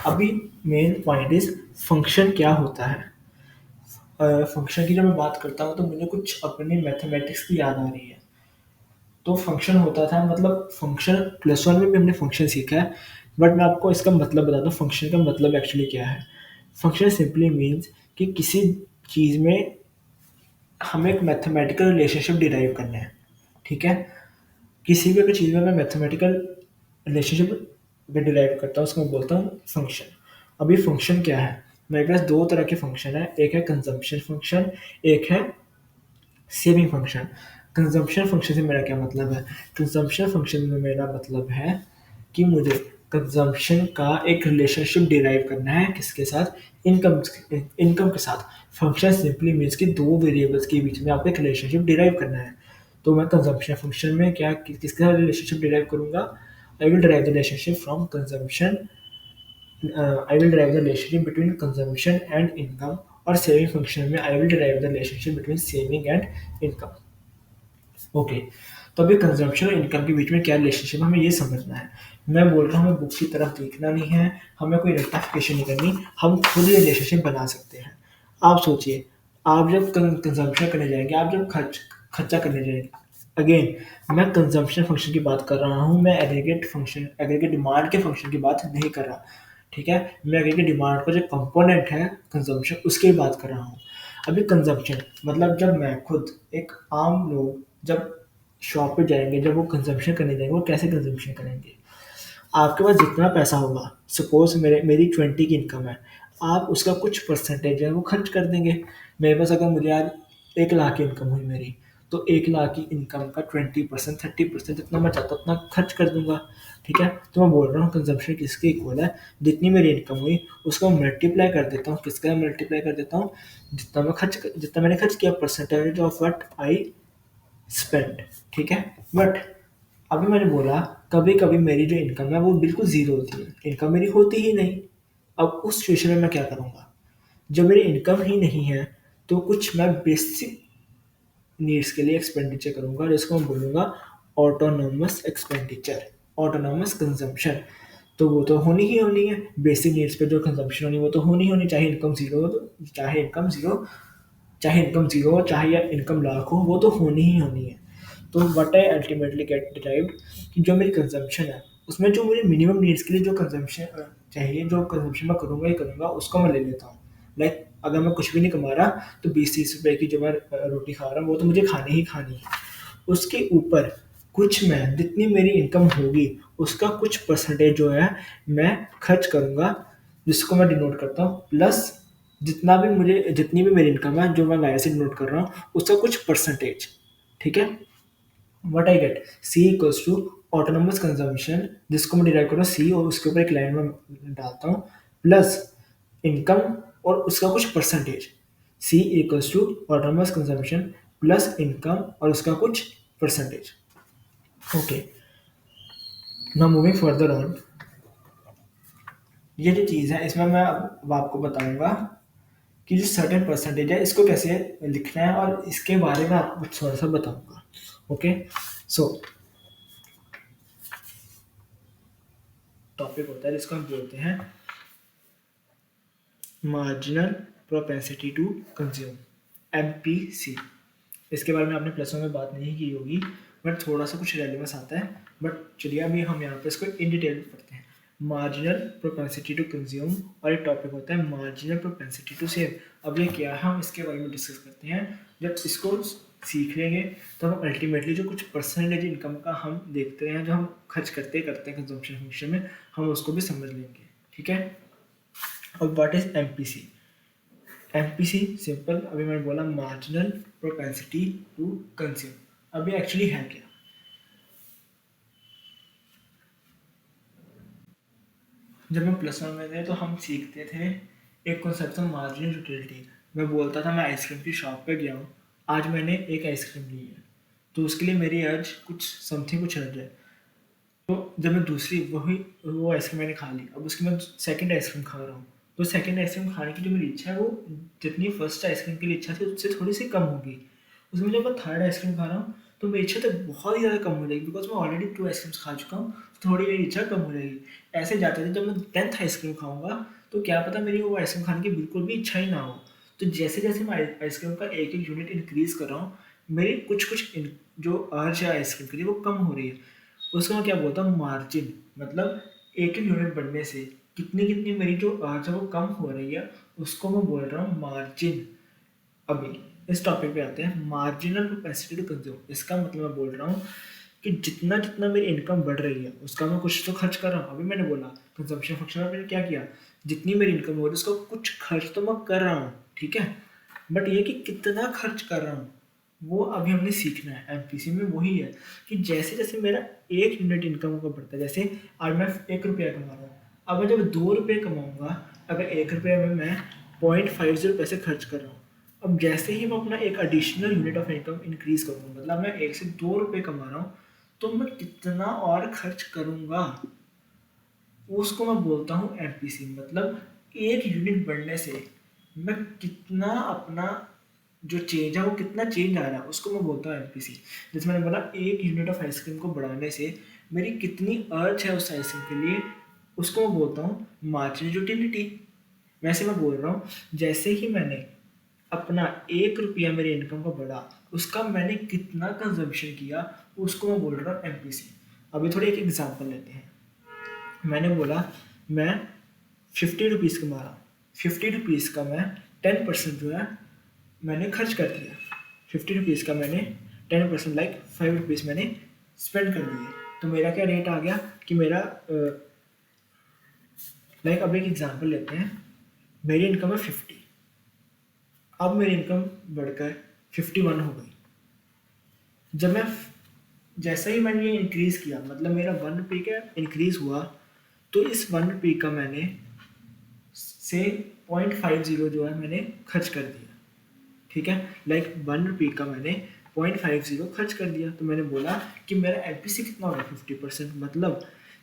अभी मेन पॉइंट इज फंक्शन क्या होता है। फंक्शन की जब मैं बात करता हूँ तो मुझे कुछ अपनी मैथमेटिक्स की याद आ रही है। तो फंक्शन होता था, मतलब फंक्शन प्लस वन में भी हमने फंक्शन सीखा है, बट मैं आपको इसका मतलब बताता हूँ फंक्शन का मतलब एक्चुअली क्या है। फंक्शन सिंपली मीन्स कि किसी चीज़ में हमें एक मैथमेटिकल रिलेशनशिप डिराइव करना है। ठीक है, किसी भी अगर चीज़ में मैं मैथमेटिकल रिलेशनशिप में डिराइव करता हूँ उसको मैं बोलता हूँ फंक्शन। अभी फंक्शन क्या है, मेरे पास दो तरह के फंक्शन है, एक है कंजम्पशन फंक्शन, एक है सेविंग फंक्शन। कंजम्पशन फंक्शन से मेरा क्या मतलब है, कंजम्पशन फंक्शन में मेरा मतलब है कि मुझे कंजम्पशन का एक रिलेशनशिप डिराइव करना है किसके साथ, इनकम इनकम के साथ। फंक्शन सिंपली मीन्स कि दो वेरिएबल्स के बीच में आपको एक रिलेशनशिप डिराइव करना है। तो मैं कंजम्पशन फंक्शन में क्या किसके साथ रिलेशनशिप डिराइव करूंगा, I will derive the relationship from consumption, I will derive the relationship between consumption and income. और सेविंग फंक्शन में I will derive the relationship between saving and income. Okay, तो अभी consumption और income के बीच में क्या relationship है हमें ये समझना है। मैं बोल रहा हूँ हमें बुक की तरफ देखना नहीं है, हमें कोई रेक्टिफिकेशन नहीं करनी, हम खुद ही रिलेशनशिप बना सकते हैं। आप सोचिए, आप जब कंजम्पशन करने जाएंगे, आप जब खर्चा करने जाएंगे, अगेन मैं कंजम्पशन फंक्शन की बात कर रहा हूँ, मैं एग्रीगेट फंक्शन एग्रीगेट डिमांड के फंक्शन की बात नहीं कर रहा। ठीक है, मैं एग्रीगेट डिमांड का जो कंपोनेंट है कंजम्पशन उसकी बात कर रहा हूँ। अभी कंजम्पशन मतलब जब मैं खुद, एक आम लोग जब शॉप पे जाएंगे, जब वो कंजम्पशन करने जाएंगे, वो कैसे कंजम्पशन करेंगे। आपके पास जितना पैसा होगा, सपोज मेरी 20 की इनकम है, आप उसका कुछ परसेंटेज है वो खर्च कर देंगे। मेरे पास अगर मुझे आज 1 लाख की इनकम हुई मेरी, तो 1 लाख की इनकम का 20%, 30% जितना मैं चाहता उतना खर्च कर दूंगा। ठीक है, तो मैं बोल रहा हूँ कंजम्पशन किसके इक्वल है, जितनी मेरी इनकम हुई उसको मल्टीप्लाई कर देता हूँ, किसका मल्टीप्लाई कर देता हूँ, जितना मैंने खर्च किया, percentage of what I spend. ठीक है, बट अभी मैंने बोला कभी कभी मेरी जो इनकम है वो बिल्कुल जीरो होती है, इनकम मेरी होती ही नहीं। अब उस सिचुएशन में मैं क्या करूँगा, जब मेरी इनकम ही नहीं है तो कुछ मैं बेसिक नीड्स के लिए एक्सपेंडिचर करूँगा, जिसको मैं बोलूँगा ऑटोनोमस एक्सपेंडिचर, ऑटोनोमस कंजम्पशन। तो वो तो होनी ही होनी है, बेसिक नीड्स पे जो कंजम्पशन होनी वो तो होनी ही होनी, चाहे इनकम जीरो हो, तो चाहे इनकम जीरो हो, चाहे या इनकम लाख हो, वो तो होनी ही होनी है। तो what I ultimately get derived कि जो मेरी कंजम्पशन है उसमें जो मुझे मिनिमम नीड्स के लिए जो कंजम्पशन चाहिए, जो कंजम्पशन मैं करूँगा ही करूँगा, उसको मैं ले लेता हूँ। लाइक अगर मैं कुछ भी नहीं कमा रहा तो 20-30 रुपए की जो मैं रोटी खा रहा हूँ वो तो मुझे खानी ही खानी है। उसके ऊपर कुछ मैं, जितनी मेरी इनकम होगी उसका कुछ परसेंटेज जो है मैं खर्च करूँगा, जिसको मैं डिनोट करता हूँ प्लस जितनी भी मेरी इनकम है जो मैं वायर से डिनोट कर रहा हूँ उसका कुछ परसेंटेज। ठीक है, what I get, C equals to autonomous consumption, जिसको मैं डिराइव कर रहा हूँ सी और उसके ऊपर एक लाइन में डालता हूँ, प्लस इनकम और उसका कुछ percentage. C equals to autonomous consumption plus income और उसका कुछ percentage. Okay, now moving further on, ये जो चीज़ है इसमें मैं अब आपको बताऊंगा कि जो सर्टेन परसेंटेज है इसको कैसे लिखना है, और इसके बारे में आपको कुछ थोड़ा सा बताऊंगा। ओके, सो टॉपिक होता है जिसको हम बोलते हैं marginal propensity to consume, MPC। इसके बारे में आपने प्लस वन में बात नहीं की होगी, बट थोड़ा सा कुछ रेलिवेंस आता है। बट चलिए अभी हम यहाँ पे इसको इन डिटेल पढ़ते हैं। मार्जिनल प्रोपेंसिटी टू कंज्यूम, और एक टॉपिक होता है मार्जिनल प्रोपेंसिटी टू सेव। अब ये क्या है हम इसके बारे में डिस्कस करते हैं। जब इसको सीख लेंगे तो हम अल्टीमेटली जो कुछ परसेंटेज इनकम का हम देखते हैं, जो हम खर्च करते करते हैं कंजम्पशन फंक्शन में, हम उसको भी समझ लेंगे। ठीक है, अब what is MPC। MPC simple, अभी मैंने बोला मार्जिनल प्रोपेंसिटी टू कंज्यूम। अभी एक्चुअली है क्या, जब हम प्लस वन में थे तो हम सीखते थे एक कॉन्सेप्ट था मार्जिनल यूटिलिटी। मैं बोलता था मैं आइसक्रीम की शॉप पे गया हूँ, आज मैंने एक आइसक्रीम ली है, तो उसके लिए मेरी अर्ज कुछ समथिंग कुछ अर्ज है। तो जब मैं दूसरी वही वो आइसक्रीम मैंने खा ली, अब उसके मैं सेकंड आइसक्रीम खा रहा हूँ, तो सेकंड आइसक्रीम खाने की जो मेरी इच्छा है वो जितनी फर्स्ट आइसक्रीम की इच्छा थी उससे थोड़ी सी कम होगी। उसमें जब मैं थर्ड आइसक्रीम खा रहा हूँ तो मेरी इच्छा तो बहुत ही ज़्यादा कम हो जाएगी, बिकॉज मैं ऑलरेडी 2 आइसक्रीम्स खा चुका हूँ, तो थोड़ी मेरी इच्छा कम हो जाएगी। ऐसे जाते थे जब मैं 10th आइसक्रीम खाऊँगा, तो क्या पता मेरी वो आइसक्रीम खाने की बिल्कुल भी इच्छा ही ना हो। तो जैसे-जैसे मैं आइसक्रीम का एक-एक यूनिट इंक्रीज़ कर रहा हूँ, मेरी कुछ-कुछ जो अर्ज है आइसक्रीम के लिए वो कम हो रही है। उसको मैं क्या बोलता हूँ, मार्जिन। मतलब एक-एक यूनिट बढ़ने से कितनी-कितनी मेरी जो अर्ज है वो कम हो रही है, उसको मैं बोल रहा हूँ मार्जिन। अभी इस टॉपिक पे आते हैं, मार्जिनल कैपेसिटी टू कंज्यूम। इसका मतलब मैं बोल रहा हूँ कि जितना जितना मेरी इनकम बढ़ रही है उसका मैं कुछ तो खर्च कर रहा हूँ। अभी मैंने बोला कंजम्पशन फंक्शन में मैंने क्या किया, जितनी मेरी इनकम हो रही है उसका कुछ खर्च तो मैं कर रहा हूँ, ठीक है। बट ये कि कितना खर्च कर रहा हूँ वो अभी हमने सीखना है। एमपीसी में वही है कि जैसे जैसे मेरा एक यूनिट इनकम का बढ़ता है, जैसे आज मैं 1 रुपया कमा रहा हूँ, अब मैं जब 2 रुपये कमाऊंगा, अगर 1 रुपये में मैं 0.50 पैसे खर्च कर रहा हूँ, अब जैसे ही मैं अपना एक additional unit of income increase करूँगा, मतलब मैं 1 से 2 रुपये कमा रहा हूँ, तो मैं कितना और खर्च करूँगा, उसको मैं बोलता हूँ एमपीसी। मतलब एक यूनिट बढ़ने से मैं कितना अपना जो चेंज है वो कितना चेंज आ रहा है, उसको मैं बोलता हूँ एमपीसी। जैसे मैंने बोला एक यूनिट ऑफ आइसक्रीम को बढ़ाने से मेरी कितनी अर्ज है उस आइसक्रीम के लिए, उसको मैं बोलता हूँ मार्जिनल यूटिलिटी। वैसे मैं बोल रहा हूँ, जैसे ही मैंने अपना 1 रुपया मेरे इनकम का बढ़ा, उसका मैंने कितना कंजम्पशन किया, उसको मैं बोल रहा हूँ एमपीसी। अभी थोड़ी एक एग्जांपल लेते हैं। मैंने बोला मैं 50 रुपीज़ कमा रहा हूँ, 50 रुपीज़ का मैं 10% जो है मैंने खर्च कर दिया। 50 रुपीज़ का मैंने 10% लाइक 5 रुपीज़ मैंने स्पेंड कर दिए। तो मेरा क्या रेट आ गया कि मेरा लाइक अब एक एग्जांपल लेते हैं। मेरी इनकम है 50, अब मेरी इनकम बढ़कर 51 हो गई। जब मैं जैसे ही मैंने ये इंक्रीज़ किया, मतलब मेरा 1 रुपये का इंक्रीज़ हुआ, तो इस 1 रुपये का मैंने से 0.50 जो है मैंने खर्च कर दिया, ठीक है। लाइक 1 रुपये का मैंने 0.50 खर्च कर दिया। तो मैंने बोला कि मेरा एमपीसी कितना होगा, 50%। मतलब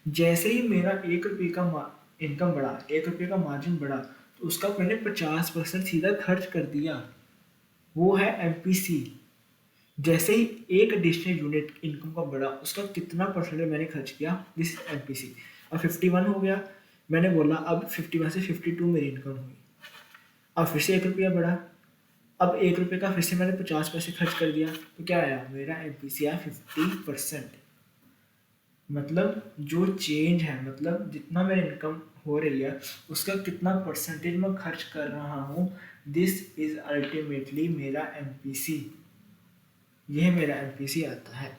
जैसे ही मेरा 1 रुपये का इनकम बढ़ा, 1 रुपये का मार्जिन बढ़ा, तो उसका मैंने 50% सीधा खर्च कर दिया। वो है एमपीसी। जैसे ही एक एडिशनल यूनिट इनकम का बढ़ा, उसका कितना परसेंटेज मैंने खर्च किया, दिस इज एमपीसी। अब 51 हो गया, मैंने बोला अब 51 से 52 मेरी इनकम हुई। अब फिर से 1 रुपया बढ़ा, अब 1 रुपये का फिर से मैंने 50 पैसे खर्च कर दिया, तो क्या आया, मेरा एमपीसी आया 50%। मतलब जो चेंज है, मतलब जितना मेरी इनकम हो रही है उसका कितना परसेंटेज मैं खर्च कर रहा हूँ, दिस इज अल्टीमेटली मेरा एमपीसी। यह मेरा एमपीसी आता है।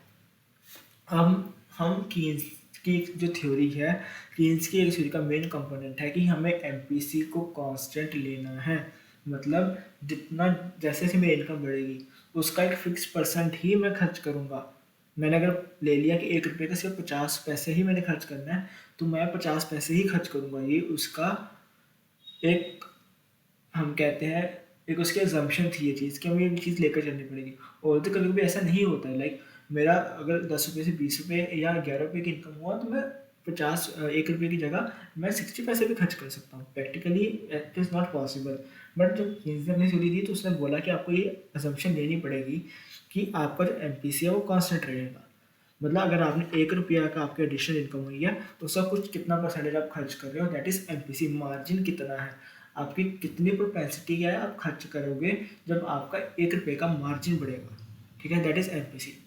हम कीन्स की जो थ्योरी है, कीन्स की एक थ्योरी का मेन कंपोनेंट है कि हमें एमपीसी को कांस्टेंट लेना है। मतलब जितना जैसे जैसे मेरी इनकम बढ़ेगी उसका एक फिक्स परसेंट ही मैं खर्च करूँगा। मैंने अगर ले लिया कि 1 रुपये का सिर्फ 50 पैसे ही मैंने खर्च करना है, तो मैं 50 पैसे ही खर्च करूँगा। ये उसका एक, हम कहते हैं, एक उसकी अजम्पशन थी ये चीज़ कि हमें ये चीज़ लेकर चलनी पड़ेगी। और तो कभी कभी ऐसा नहीं होता है। लाइक मेरा अगर 10 रुपये से 20 रुपये या 11 रुपये की इनकम हुआ, तो मैं 1 रुपये की जगह मैं 60 पैसे भी खर्च कर सकता हूँ। Practically it is not possible. But जब किसी ने थ्योरी दी तो उसने बोला कि आपको ये अजम्पशन लेनी पड़ेगी कि आपका जो एम है वो कांस्टेंट रहेगा। मतलब अगर आपने 1 रुपया का आपकी एडिशनल इनकम हुई है, तो उसका कुछ कितना परसेंटेज आप खर्च कर रहे हो, दैट इज एमपीसी। मार्जिन कितना है, आपकी कितनी प्रोपेंसिटी क्या है आप खर्च करोगे जब आपका 1 रुपये का मार्जिन बढ़ेगा, ठीक है, दैट इज एमपीसी।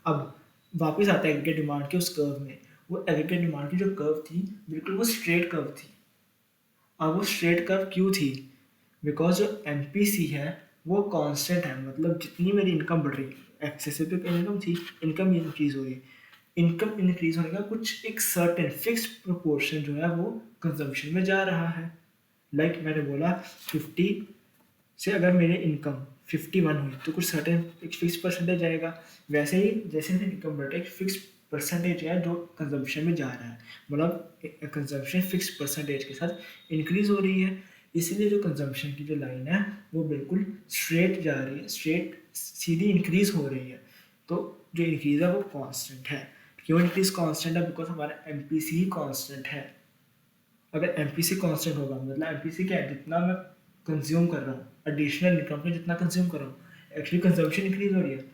अब वापस आता है एग्रीगेट डिमांड के उस कर्व में। वो एग्रीगेट डिमांड की जो कर्व थी, बिल्कुल वो स्ट्रेट कर्व थी। अब वो स्ट्रेट कर्व क्यों थी, बिकॉज जो एमपीसी है वो कांस्टेंट है। मतलब जितनी मेरी इनकम बढ़ रही है, एक्सेसिव इनकम थी, इनकम इंक्रीज हो रही है, इनकम इंक्रीज होने का कुछ एक सर्टेन फिक्स प्रोपोर्शन जो है वो कंजम्पशन में जा रहा है। लाइक मैंने बोला 50 से अगर मेरी इनकम 51 हुई, तो कुछ सर्टेन एक फिक्स परसेंटेज आएगा। वैसे ही जैसे जैसे इनकम बढ़ रहा है, एक फिक्स परसेंटेज है जो कंजम्पशन में जा रहा है। मतलब कंजम्पशन फिक्स परसेंटेज के साथ इंक्रीज हो रही है, इसलिए जो कंजम्पशन की जो लाइन है वो बिल्कुल स्ट्रेट जा रही है, स्ट्रेट सीधी इंक्रीज हो रही है। तो जो इंक्रीज है वो कांस्टेंट है। क्यों इंक्रीज कांस्टेंट है, बिकॉज हमारा एमपीसी ही कांस्टेंट है। अगर एमपीसी कांस्टेंट होगा, मतलब एमपीसी क्या है, जितना मैं कंज्यूम कर रहा हूँ एडिशनल इनकम में, जितना कंज्यूम कर रहा हूँ, एक्चुअली कंजम्पशन इंक्रीज हो रही है,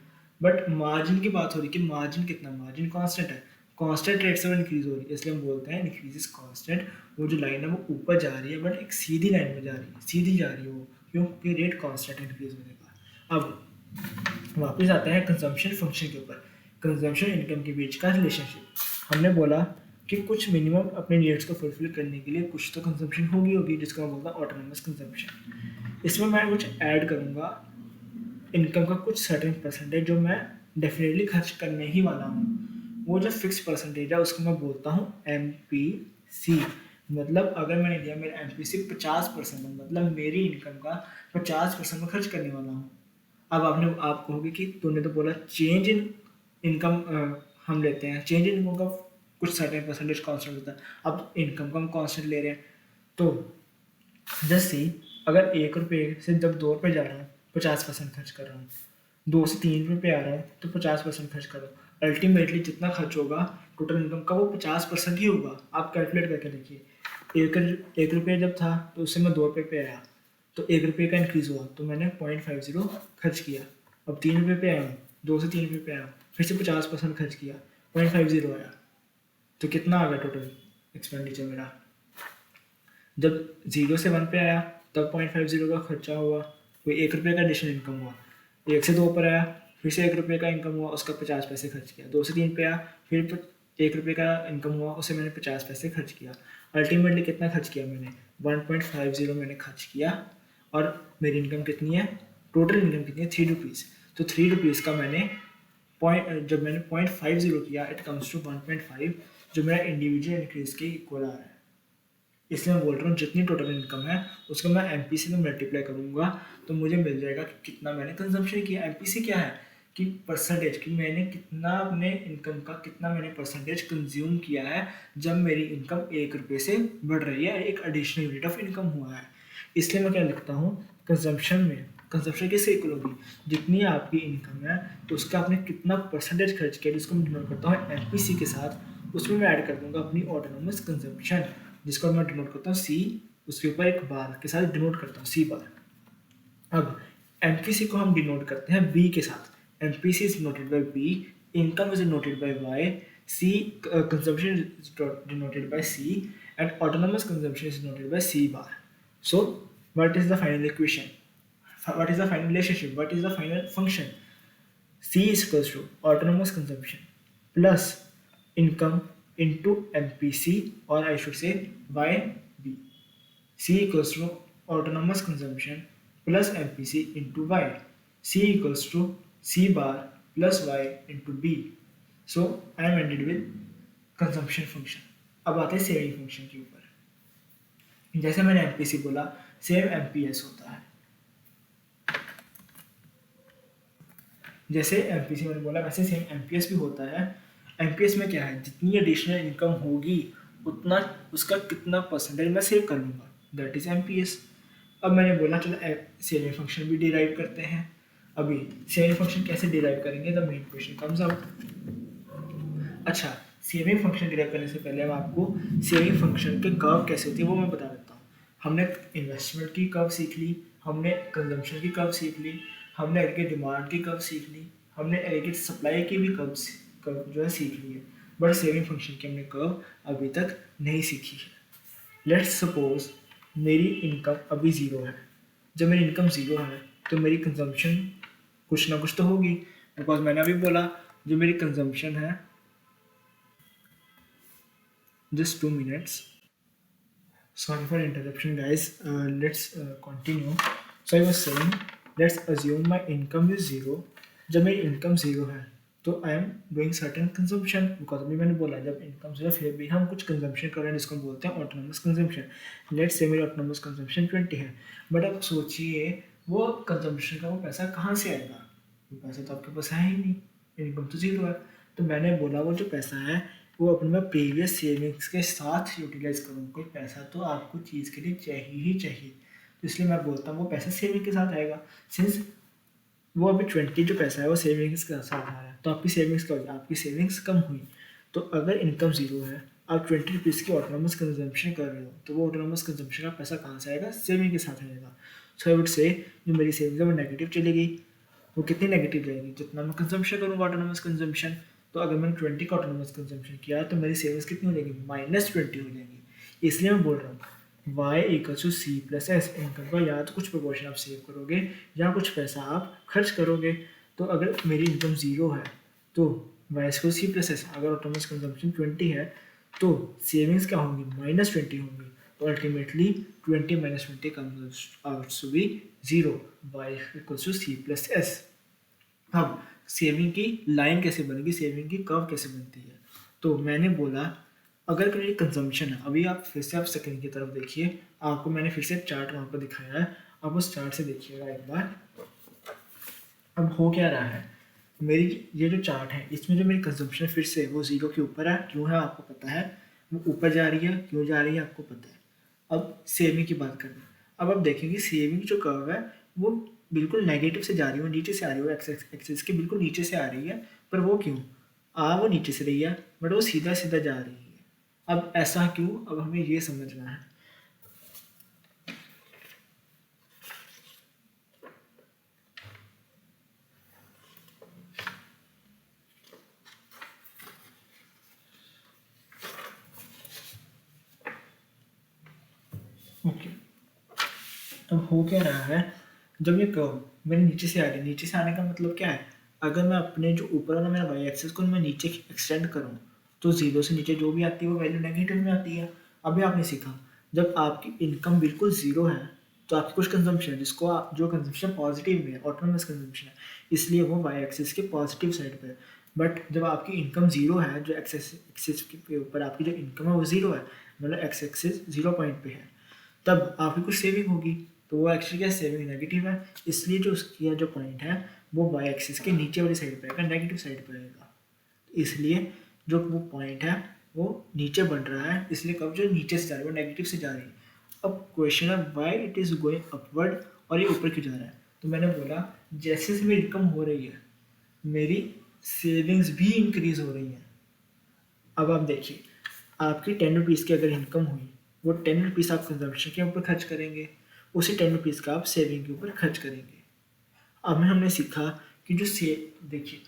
बट मार्जिन की बात हो रही है कि मार्जिन कितना, मार्जिन कांस्टेंट है, कांस्टेंट रेट से वो इंक्रीज हो रही है, इसलिए हम बोलते हैं इंक्रीज इज कांस्टेंट। वो जो लाइन है वो ऊपर जा रही है बट एक सीधी लाइन में जा रही है, सीधी जा रही है वो, क्योंकि रेट कांस्टेंट इंक्रीज होने का। अब वापस आते हैं कंजम्पशन फंक्शन के ऊपर, कंजम्पशन इनकम के बीच का रिलेशनशिप। हमने बोला कि कुछ मिनिमम अपने नीड्स को फुलफिल करने के लिए कुछ तो कंजम्पशन होगी होगी, जिसको मैं बोलता हूँ ऑटोनोमस कंजम्पशन। इसमें मैं कुछ ऐड करूँगा इनकम का कुछ सर्टेन परसेंटेज जो मैं डेफिनेटली खर्च करने ही वाला हूँ। वो जो फिक्स परसेंटेज है उसको मैं बोलता हूँ एम पी सी। मतलब अगर मैंने दिया मेरा एम पी सी 50% है, मतलब मेरी इनकम का 50% में खर्च करने वाला हूँ। अब आप कहोगे कि तूने तो बोला चेंज इन इनकम हम लेते हैं, चेंज इन इनकम का कुछ सर्टेन परसेंटेज कॉन्स्टेंट होता है, अब इनकम का हम कॉन्स्टेंट ले रहे हैं। तो जस्ट सी, अगर 1 रुपये से जब 2 रुपये जा रहा हूँ 50% खर्च कर रहा हूँ, 2 से 3 रुपये पे आ रहा हूँ तो 50% खर्च करो। अल्टीमेटली जितना खर्च होगा टोटल इनकम का वो 50% ही होगा। आप कैलकुलेट करके देखिए, 1 रुपये जब था तो उससे मैं 2 रुपये पे आया, तो 1 रुपये का इंक्रीज हुआ तो मैंने 0.50 खर्च किया। अब 3 रुपये पे आया हूँ, 2 से 3 रुपये पे आया हूँ, फिर से 50% खर्च किया, 0.50 आया। तो कितना आ गया टोटल एक्सपेंडिचर मेरा? जब 0 से 1 पे आया तब 0.50 का खर्चा हुआ, कोई 1 रुपये का एडिशनल इनकम हुआ। 1 से 2 पर आया, फिर से 1 रुपये का इनकम हुआ, उसका 50 पैसे खर्च किया। 2 से 3 पे आया, फिर 1 रुपये का इनकम हुआ, उससे मैंने 50 पैसे खर्च किया। अल्टीमेटली कितना खर्च किया मैंने? 1.50 मैंने खर्च किया। और मेरी इनकम कितनी है, टोटल इनकम कितनी है? 3 रुपीज़। तो 3 रुपीज़ का मैंने पॉइंट, जब मैंने 0.50 किया इट कम्स टू 1.5, जो मेरा इंडिविजुअल इंक्रीज के इक्वल आ रहा है। इसलिए मैं बोल रहा हूँ जितनी टोटल इनकम है उसको मैं एमपीसी में मल्टीप्लाई करूँगा तो मुझे मिल जाएगा कि कितना मैंने कंजम्पशन किया। एमपीसी क्या है कि परसेंटेज, कि मैंने कितना अपने इनकम का कितना मैंने परसेंटेज कंज्यूम किया है जब मेरी इनकम 1 रुपये से बढ़ रही है, एक एडिशनल यूनिट ऑफ इनकम हुआ है। इसलिए मैं क्या लिखता हूँ कंजम्पशन में, कंजम्पशन किससे इक्वल होगी? जितनी आपकी इनकम है तो उसका आपने कितना परसेंटेज खर्च किया, जिसको मैं डिनोट करता हूँ एमपीसी के साथ, उसमें मैं ऐड कर दूंगा अपनी ऑटोनोमस कंजम्पशन, जिसको मैं डिनोट करता हूँ सी, उसके ऊपर एक बार के साथ डिनोट करता हूँ सी बार। अब एमपीसी को हम डिनोट करते हैं बी के साथ। MPC is noted by B, income is noted by Y, C consumption is denoted by C, and autonomous consumption is noted by C bar. So what is the final equation, what is the final relationship, what is the final function? C is equals to autonomous consumption plus income into MPC, or I should say YB. C equals to autonomous consumption plus MPC into Y. C equals to C bar plus Y into B. So I am ended with consumption function. अब आते हैं saving function के ऊपर। जैसे मैंने MPC बोला, same MPS होता है। जैसे एमपीसी मैंने बोला वैसे सेम एमपीएस भी होता है। एमपीएस में क्या है, जितनी एडिशनल इनकम होगी उतना उसका कितना परसेंटेज मैं सेव कर लूँगा, दैट इज एमपीएस। अब मैंने बोला चलो सेविंग फंक्शन भी डिराइव करते हैं। अभी सेविंग फंक्शन कैसे डिराइव करेंगे, the main question comes up. अच्छा, सेविंग फंक्शन डिराइव करने से पहले हम आपको सेविंग फंक्शन के कर्व कैसे होती है वो मैं बता देता हूँ। हमने इन्वेस्टमेंट की कर्व सीख ली, हमने कंजम्पशन की कर्व सीख ली, हमने एग्रीगेट डिमांड की कर्व सीख ली, हमने एग्रीगेट सप्लाई की भी कर्व जो है सीख ली है, बट सेविंग फंक्शन की हमने कर्व अभी तक नहीं सीखी है। लेट्स सपोज मेरी इनकम अभी ज़ीरो है। जब मेरी इनकम ज़ीरो है तो मेरी कंजम्पशन कुछ ना कुछ तो होगी, बिकॉज मैंने अभी बोला जो मेरी कंजम्पशन है, just 2 minutes. Sorry for interruption, guys. Let's continue. So I was saying, let's assume my income is zero. जब मेरी इनकम ज़ीरो है तो I am doing certain consumption, because अभी मैंने बोला जब इनकम ज़ीरो फिर भी हम कुछ कंजम्पशन कर रहे हैं, जिसको हम बोलते हैं ऑटोनोमस कंजम्पशन। लेट्स से मेरी ऑटोनोमस कंजम्पशन 20 है, बट अब सोचिए वो कंजम्पशन का वो पैसा कहाँ से आएगा? वो पैसा तो आपके पास है ही नहीं, इनकम तो ज़ीरो है। तो मैंने बोला वो जो पैसा है वो अपने मैं प्रीवियस सेविंग्स के साथ यूटिलाइज करूँ। कोई पैसा तो आपको चीज़ के लिए चाहिए ही चाहिए, तो इसलिए मैं बोलता हूँ वो पैसा सेविंग के साथ आएगा। सिंस वो अभी 20 जो पैसा है वो सेविंग्स के साथ आ रहा है, तो आपकी सेविंग्स क्या होगी? आपकी सेविंग्स कम हुई। तो अगर इनकम ज़ीरो है, आप 20 रुपीज़ की ऑटोनोमस कंजम्पशन कर रहे हो, तो वो ऑटोनोमस कंजम्पशन का पैसा कहाँ से आएगा? सेविंग के साथ आएगा। सो आई वुड से जो मेरी सेविंग्स है वो नेगेटिव चली गई। वो कितनी नेगेटिव जाएगी, जितना मैं कंजम्पशन करूँगा ऑटोनोमस कंजम्पशन। तो अगर मैंने 20 का ऑटोनोमस कंजम्पशन किया तो मेरी सेविंग्स कितनी हो जाएगी, -20 हो जाएंगी। इसलिए मैं बोल रहा हूँ y equal to C plus S. Income का या तो कुछ प्रोपोर्शन आप सेव करोगे या कुछ पैसा आप खर्च करोगे। तो अगर मेरी इनकम 0 है तो y equal C plus S, अगर ऑटोनोमस कंजम्पशन 20 है तो सेविंग्स क्या होंगी, -20 होंगी। तो ultimately 20 minus 20 comes out to be 0। y equal to C plus S. अब सेविंग की लाइन कैसे बनेगी, सेविंग की कर्व कैसे बनती है। तो मैंने बोला अगर मेरी कंजम्पशन है, अभी आप फिर से आप सेकंड की तरफ देखिए, आपको मैंने फिर से चार्ट वहाँ पर दिखाया है, आप उस चार्ट से देखिएगा एक बार। अब हो क्या रहा है, मेरी ये जो चार्ट है इसमें जो मेरी कंजम्पशन फिर से वो 0 के ऊपर है, क्यों है आपको पता है, वो ऊपर जा रही है, क्यों जा रही है आपको पता है। अब सेविंग की बात करते हैं। अब आप देखेंगे सेविंग जो कर्व है वो बिल्कुल नेगेटिव से जा रही है, वो नीचे से आ रही है, वो एक्सेस के बिल्कुल नीचे से आ रही है। पर वो क्यों, वो नीचे से रही है बट वो सीधा सीधा जा रही है। अब ऐसा क्यों, अब हमें ये समझना है। ओके, अब हो क्या रहा है, जब ये कर्व मेरे नीचे से आ रही है, नीचे से आने का मतलब क्या है, अगर मैं अपने जो ऊपर वाला मेरा वाई एक्सिस को मैं नीचे एक्सटेंड करूँ तो 0 से नीचे जो भी आती है वो वैल्यू नेगेटिव में आती है। अभी आपने सीखा जब आपकी इनकम बिल्कुल 0 है तो आपकी कुछ कंजम्पशन है जिसको आप, जो कंजम्पशन पॉजिटिव में है, ऑटोनोमस कंजम्पशन है, इसलिए वो वाई एक्सिस के पॉजिटिव साइड पे है। बट जब आपकी इनकम 0 है, जो एक्सेस एक्सिस के ऊपर आपकी जो इनकम है वो 0 है, मतलब एक्स एक्सिस 0 पॉइंट पे है, तब आपकी कुछ सेविंग होगी। तो वो एक्चुअली क्या सेविंग नेगेटिव है, इसलिए जो उसकी जो पॉइंट है वो वाई एक्सिस के नीचे वाली साइड पे आएगा, नेगेटिव साइड पे आएगा। इसलिए जो वो पॉइंट है वो नीचे बन रहा है, इसलिए कब जो नीचे से जा रही है वो नेगेटिव से जा रही है। अब क्वेश्चन है why it is going upward, और ये ऊपर क्यों जा रहा है। तो मैंने बोला जैसे जैसे मेरी इनकम हो रही है मेरी सेविंग्स भी इंक्रीज हो रही हैं। अब आप देखिए आपकी 10 रुपीज़ की अगर इनकम हुई, वो 10 रुपीज़ आप कंजम्पशन के ऊपर खर्च करेंगे, उसी 10 रुपीज़ का आप सेविंग के ऊपर खर्च करेंगे। अब हमने सीखा कि जो से देखिए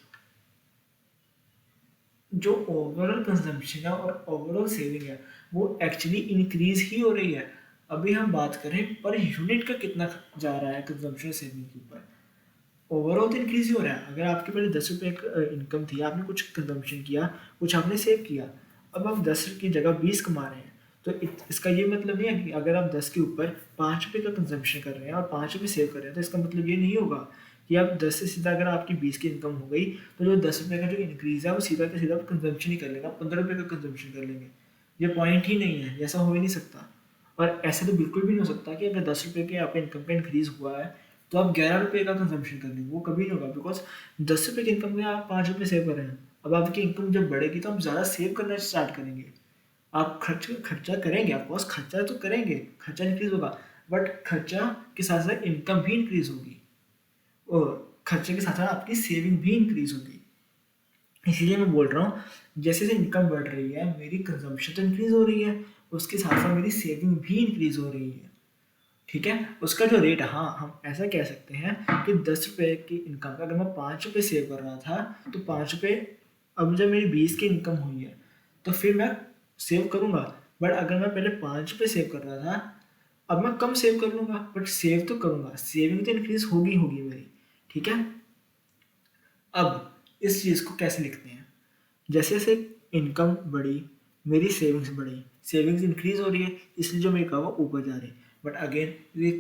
जो ओवरऑल कंजम्पशन है और ओवरऑल सेविंग है वो एक्चुअली इंक्रीज ही हो रही है। अभी हम बात करें पर यूनिट का कितना जा रहा है कंजम्पशन सेविंग के ऊपर, ओवरऑल तो इंक्रीज ही हो रहा है। अगर आपके पहले 10 रुपये इनकम थी, आपने कुछ कंजम्पशन किया, कुछ आपने सेव किया, अब आप 10 की जगह 20 कमा रहे हैं। तो इसका ये मतलब नहीं है कि अगर आप 10 के ऊपर 5 रुपये का कंजम्पशन कर रहे हैं और 5 रुपये सेव कर रहे हैं तो इसका मतलब ये नहीं होगा कि आप 10 से सीधा अगर आपकी 20 की इनकम हो गई तो जो 10 रुपये का जो इंक्रीज है वो सीधा का सीधा कंजम्पशन ही कर लेगा, 15 रुपये का कंजम्पशन कर लेंगे। ये पॉइंट ही नहीं है, ऐसा हो ही नहीं सकता। और ऐसा तो बिल्कुल भी नहीं हो सकता कि अगर 10 रुपये के आपका इनकम का इंक्रीज हुआ है तो आप 11 रुपये का कंजम्पशन कर लेंगे, वो कभी नहीं होगा। बिकॉज 10 रुपये की इनकम में आप 5 रुपये सेव कर रहे हैं। अब आपकी इनकम जब बढ़ेगी तो आप ज़्यादा सेव करना स्टार्ट करेंगे, आप खर्चा करेंगे, ऑफकोर्स खर्चा तो करेंगे, खर्चा इंक्रीज होगा, बट खर्चा के साथ साथ इनकम भी इंक्रीज होगी और खर्चे के साथ साथ आपकी सेविंग भी इंक्रीज होगी। इसीलिए मैं बोल रहा हूँ जैसे जैसे इनकम बढ़ रही है मेरी कंजम्पशन तो इंक्रीज हो रही है, उसके साथ साथ मेरी सेविंग भी इंक्रीज हो रही है। ठीक है, उसका जो रेट है, हाँ हम ऐसा कह सकते हैं कि 10 रुपये की इनकम का अगर मैं 5 रुपये सेव कर रहा था तो 5 रुपये, अब जब मेरी 20 की इनकम हुई है तो फिर मैं सेव करूँगा। बट अगर मैं पहले 5 रुपये सेव कर रहा था, अब मैं कम सेव कर लूँगा बट सेव तो करूँगा, सेविंग तो इंक्रीज होगी होगी मेरी। ठीक है, अब इस चीज़ को कैसे लिखते हैं, जैसे जैसे इनकम बढ़ी मेरी सेविंग्स बढ़ी, सेविंग्स इंक्रीज हो रही है इसलिए जो मेरी कर्व है ऊपर जा रही है। बट अगेन ये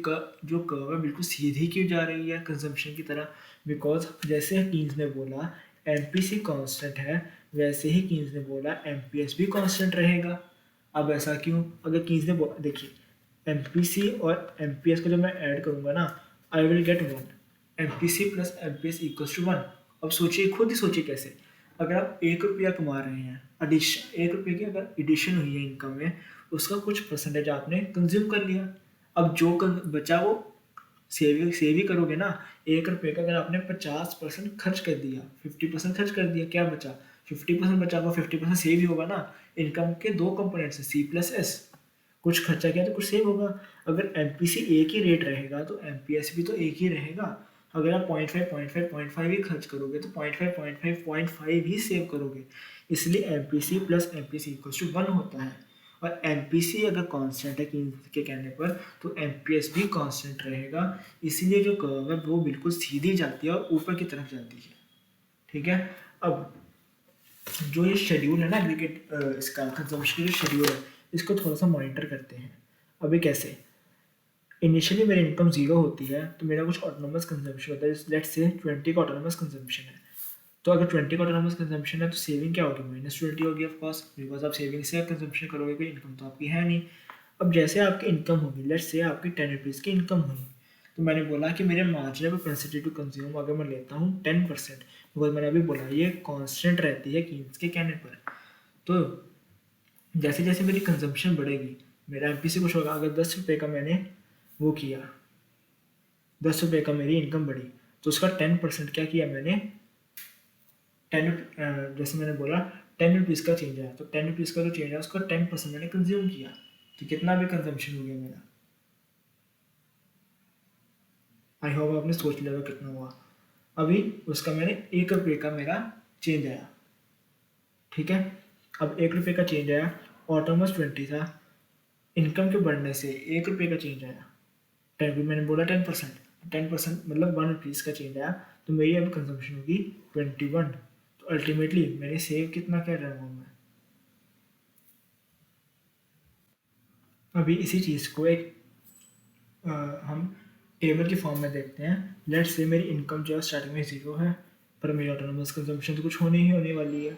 जो कर्व है बिल्कुल सीधी क्यों जा रही है कंजम्पशन की तरह, बिकॉज जैसे कीन्स ने बोला एमपीसी कांस्टेंट है, वैसे ही कीन्स ने बोला एमपीएस भी कांस्टेंट रहेगा। अब ऐसा क्यों, अगर कीन्स ने देखिए एमपीसी और एमपीएस को जब मैं ऐड करूंगा ना I will get 1, MPC plus MPS equals to 1। अब सोचिए, खुद ही सोचिए कैसे, अगर आप 1 रुपया कमा रहे हैं, एडिशन 1 रुपये की अगर एडिशन हुई है इनकम में, उसका कुछ परसेंटेज आपने कंज्यूम कर लिया। अब जो बचा वो सेव ही करोगे ना। 1 रुपये का अगर आपने 50% खर्च कर दिया, 50% खर्च कर दिया, क्या बचा, 50% बचा, वो 50% सेव ही होगा ना। इनकम के दो कंपोनेंट्स हैं सी प्लस एस, कुछ खर्चा किया तो कुछ सेव होगा। अगर एमपीसी एक ही रेट रहेगा तो एमपीएस भी तो एक ही रहेगा। अगर आप 0.5 ही खर्च करोगे तो 0.5 ही सेव करोगे। इसलिए MPC plus MPC equals to 1 होता है। और एमपीसी अगर कांस्टेंट है के कहने पर, तो एमपीएस भी कांस्टेंट रहेगा। इसलिए जो कर्व है वो बिल्कुल सीधी जाती है और ऊपर की तरफ जाती है। ठीक है। अब जो ये शेड्यूल है ना एग्रीगेट इसका कंजम्पशन का शेड्यूल है, इसको थोड़ा सा मॉनिटर करते हैं। अभी कैसे, इनिशियली मेरी इनकम जीरो होती है तो मेरा कुछ ऑटोनोमस कंजम्पशन होता है। लेट्स से 20 का ऑटोनोमस कंजम्पशन है। तो अगर 20 का ऑटोनोमस कंजम्पशन है तो सेविंग क्या होगी, -20 होगी ऑफ कोर्स, बिकॉज आप सेविंग से कंजम्पशन करोगे, कोई इनकम तो आपकी है नहीं। अब जैसे आपकी इनकम होगी, लेट्स से आपकी 10 रुपीज़ की इनकम हुई, तो मैंने बोला कि मेरे मार्जिनल प्रोपेंसिटी टू कंज्यूम अगर मैं लेता हूँ 10%, बिकॉज मैंने अभी बोला ये कांस्टेंट रहती है कीन्स के कहने पर। तो जैसे जैसे मेरी कंजम्पशन बढ़ेगी, मेरा एमपीसी कुछ होगा। अगर 10 रुपये का मैंने वो किया, 10 रुपये का मेरी इनकम बढ़ी, तो उसका 10% क्या किया मैंने, 10 जैसे मैंने बोला 10 रुपीज़ का चेंज आया, तो 10 रुपीज़ का जो चेंज आया उसका 10% मैंने कंज्यूम किया। तो कितना भी कंजम्पशन हो गया मेरा, आई होप आपने सोच लिया होगा कितना हुआ। अभी उसका मैंने 1 रुपये का मेरा चेंज आया। ठीक है। अब 1 रुपये का चेंज आया, ऑटोमस 20 था, इनकम के बढ़ने से 1 रुपये का चेंज आया। 10 मैंने बोला 10%, 10% मतलब 1 रुपीज़ का चेंज आया, तो मेरी अब कंजम्पशन होगी 21। तो अल्टीमेटली मैंने सेव कितना कर रहा हूँ मैं। अभी इसी चीज़ को एक हम टेबल की फॉर्म में देखते हैं। लेट्स से मेरी इनकम जो है स्टार्टिंग में जीरो है, पर मेरी ऑटोनोमस कंजम्पशन तो कुछ होनी ही होने वाली है।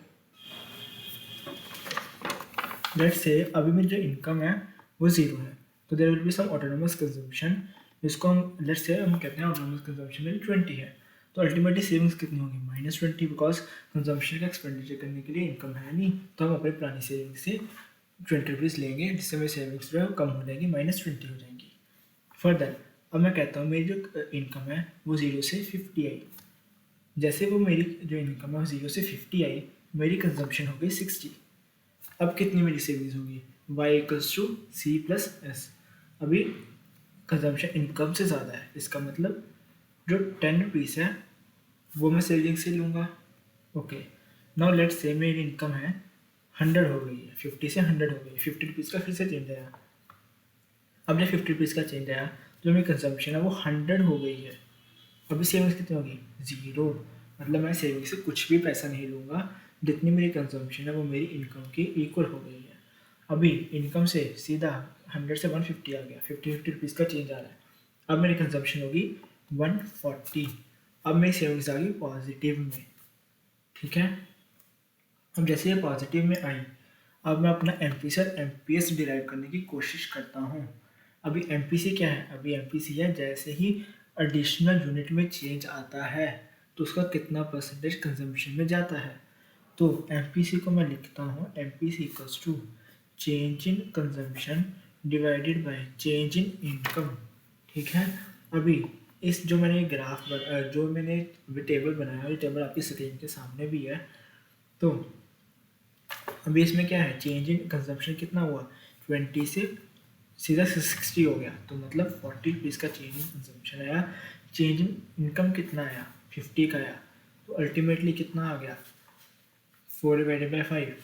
लेट्स से अभी मेरी जो इनकम है वो जीरो है, तो there will be some autonomous consumption, जिसको हम लेट्स से हम कहते हैं ऑटोनोमस कंजम्पशन मेरी 20 है। तो अल्टीमेटली सेविंग्स कितनी होगी, -20, बिकॉज कंजम्पशन का एक्सपेंडिचर करने के लिए इनकम है नहीं, तो हम अपनी पुरानी सेविंग से 20 रुपीज़ लेंगे, जिससे मेरी सेविंग्स जो है वो कम हो जाएगी, -20 हो जाएंगी। फर्दर अब मैं कहता हूँ मेरी जो इनकम है वो जीरो से 50 आई। जैसे वो मेरी जो इनकम है वो जीरो से 50 आई, मेरी कंजम्पशन हो गई 60। अब कितनी मेरी सेविंग्स होगी, y equals to C plus S. अभी कंजम्पशन इनकम से ज़्यादा है, इसका मतलब जो 10 रुपीज़ है वो मैं सेविंग से लूँगा। ओके, नाउ लेट्स से मेरी इनकम है 100 हो गई है, 50 से 100 हो गई, 50 रुपीज़ का फिर से चेंज आया। अब जब 50 रुपीज़ का चेंज आया, जो मेरी कंजम्पशन है वो 100 हो गई है। अभी सेविंग्स कितनी होगी, ज़ीरो। मतलब मैं सेविंग से कुछ भी पैसा नहीं लूँगा, जितनी मेरी कंजम्पशन है वो मेरी इनकम की इक्वल हो गई है। अभी इनकम से सीधा 100 से 150 आ गया, 50 रुपीज़ का चेंज आ रहा है। अब मेरी कंजम्पशन होगी 140। अब मेरी सेविंग्स आ गई पॉजिटिव में। ठीक है। अब जैसे ये पॉजिटिव में आई, अब मैं अपना एमपीसी और एमपीएस डिराइव करने की कोशिश करता हूँ। अभी एमपीसी क्या है, अभी एमपीसी है जैसे ही एडिशनल यूनिट में चेंज आता है तो उसका कितना परसेंटेज कंजम्पशन में जाता है। तो एमपीसी को मैं लिखता हूँ, MPC equals to change in consumption divided by change in income. ठीक है। अभी इस जो मैंने ग्राफ जो मैंने टेबल बनाया, ये टेबल आपकी स्क्रीन के सामने भी है। तो अभी इसमें क्या है, चेंज इन कंजम्पशन कितना हुआ, 20 से सीधा 60 हो गया, तो मतलब 40 रुपीज़ का चेंज इन कंजम्पशन आया। चेंज इन इनकम कितना आया, 50 का आया। तो अल्टीमेटली कितना आ गया, 4/5,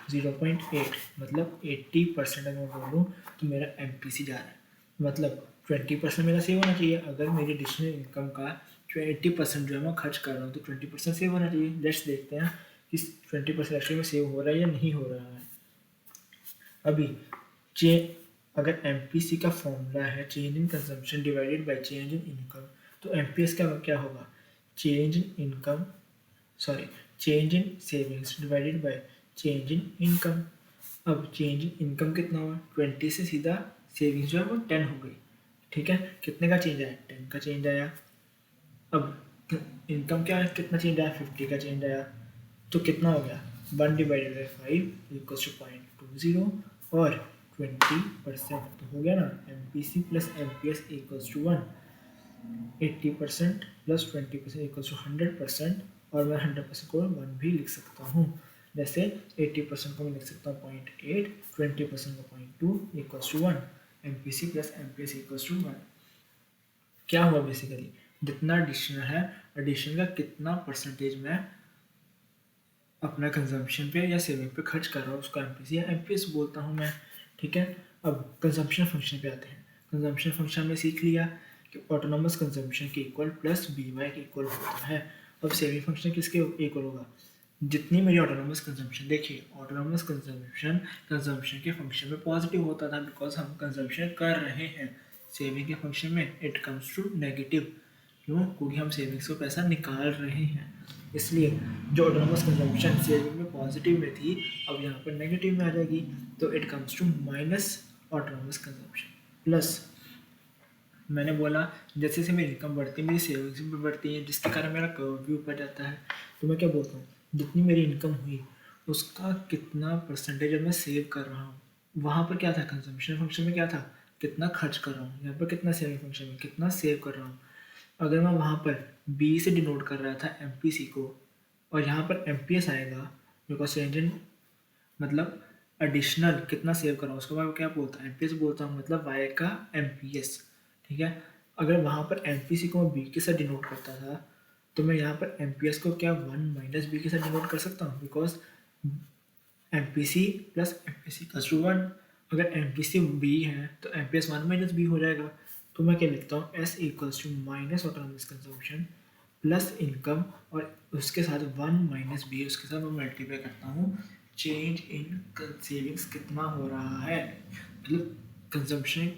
0.8, मतलब 80% अगर मैं बोलूँ तो मेरा एमपीसी जा रहा है। मतलब 20% मेरा सेव होना चाहिए। अगर मेरी एडिशनल इनकम का 80% जो है मैं खर्च कर रहा हूँ, तो 20% सेव होना चाहिए। लेट्स देखते हैं कि 20% एक्चुअली में सेव हो रहा है या नहीं हो रहा है। अभी चे अगर एमपीसी का फॉर्मूला है change in consumption divided by change in income, तो एमपीएस का क्या होगा, change in income, sorry, change in savings divided by change in income. अब चेंज इन इनकम कितना हुआ, 20 से सीधा सेविंग्स जो है वो 10 हो गई। ठीक है। कितने का चेंज आया, 10 का चेंज आया। अब इनकम क्या है, कितना चेंज आया, 50 का चेंज आया। तो कितना हो गया, 1/5 इक्वल्स टू 0.20 और 20%, तो हो गया ना, MPC plus MPS equals to 1। 80% plus 20% equals to 100%, और मैं 100% को 1 भी लिख सकता हूँ। जैसे 80% को मैं लिख सकता हूँ 0.8, 20% को 0.2 equals to 1। MPC plus MPS equals to 1। क्या हुआ बेसिकली, जितना एडिशनल है, एडिशनल का कितना परसेंटेज मैं अपना कंजम्पशन पे या सेविंग पे खर्च कर रहा हूँ, उसको एमपीसी या एमपीएस बोलता हूँ मैं। ठीक है। अब कंजम्पशन फंक्शन पे आते हैं। कंजम्पशन फंक्शन में सीख लिया कि ऑटोनोमस कंजम्पशन के इक्वल प्लस बी वाई के इक्वल होता है। अब सेविंग फंक्शन किसके इक्वल होगा? जितनी मेरी ऑटोनोमस कंजम्पशन, देखिए ऑटोनोमस कंजम्पशन कंजम्पशन के फंक्शन में पॉजिटिव होता था बिकॉज हम कंजम्पशन कर रहे हैं। सेविंग के फंक्शन में इट कम्स टू नेगेटिव, क्यों? क्योंकि हम सेविंग्स को पैसा निकाल रहे हैं। इसलिए जो ऑटोनोमस कंजम्पशन सेविंग में पॉजिटिव में थी, अब यहाँ पर नेगेटिव में आ जाएगी, तो it comes to minus autonomous consumption plus, मैंने बोला जैसे जैसे मेरी इनकम बढ़ती है मेरी सेविंग्स भी बढ़ती है, जिसके कारण मेरा कर्व भी ऊपर जाता है। तो मैं क्या बोलता हूँ, जितनी मेरी इनकम हुई उसका कितना परसेंटेज अब मैं सेव कर रहा हूँ। वहाँ पर क्या था, कंजम्पशन फंक्शन में क्या था, कितना खर्च कर रहा हूँ, यहाँ पर कितना सेविंग फंक्शन में कितना सेव कर रहा हूँ। अगर मैं वहाँ पर बी से डिनोट कर रहा था एमपीसी को, और यहाँ पर एमपीएस आएगा, बिकॉज चेंज इन मतलब एडिशनल कितना सेव कर रहा हूँ उसको मैं क्या बोलता हूँ, एमपीएस बोलता हूँ, मतलब वाई का एमपीएस। ठीक है। अगर वहाँ पर एमपीसी को मैं बी के साथ डिनोट करता था, तो मैं यहाँ पर एमपीएस को क्या 1 - बी के साथ डिनोट कर सकता हूँ, because MPC plus MPC equals to 1। अगर एमपीसी बी है तो एमपीएस 1 - बी हो जाएगा। तो मैं क्या लिखता हूँ, S equals to minus autonomous consumption plus income, और उसके साथ 1 - बी, उसके साथ मैं मल्टीप्लाई करता हूँ चेंज इन सेविंग्स कितना हो रहा है, मतलब कंजम्पशन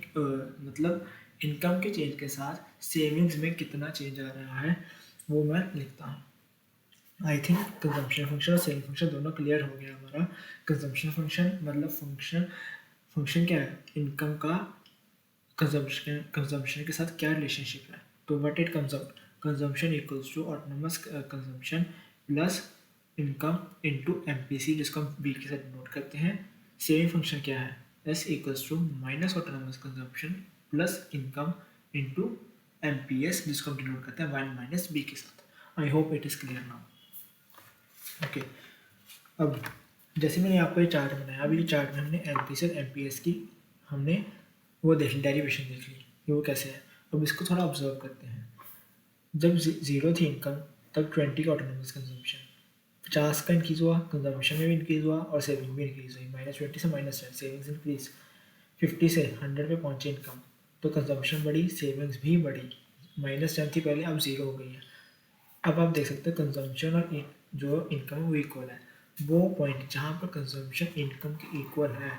मतलब इनकम के चेंज के साथ सेविंग्स में कितना चेंज आ रहा है, वो मैं लिखता हूँ। आई थिंक कंजम्पशन फंक्शन और सेविंग फंक्शन दोनों क्लियर हो गया हमारा। कंजम्पशन फंक्शन मतलब फंक्शन, फंक्शन क्या है, इनकम का कंजम्पशन कंजम्पशन के साथ क्या रिलेशनशिप है। तो what it comes out, consumption equals to autonomous consumption plus income into MPC, जिसको हम बी के साथ नोट करते हैं। सेविंग फंक्शन क्या है, S equals to minus autonomous consumption plus income into MPS, जिसको हम डिनोट करते हैं 1 - बी के साथ। I hope it is clear now. Okay. अब जैसे मैंने आपको ये चार्ट बनाया, अभी ये चार्ट में हमने एम पी से एम पी एस की हमने वो देख ली, डेरिवेशन देख ली कि वो कैसे है। अब इसको थोड़ा ऑब्जर्व करते हैं। जब जीरो थी इनकम, तब 20 का ऑटोनोमस कंजम्पशन, 50 का इंक्रीज हुआ, कंजम्पशन में भी इंक्रीज हुआ और सेविंग भी इंक्रीज हुई, -20 से -10 सेविंग्स इंक्रीज, 50 से 100 पे पहुंचे इनकम, तो कंजम्पशन बढ़ी, सेविंग्स भी बढ़ी। -10 थी पहले, अब जीरो हो गई है। अब आप देख सकते हैं कंजम्पशन और जो इनकम है वो इक्वल है। वो पॉइंट जहाँ पर कंजम्पशन इनकम के इक्वल है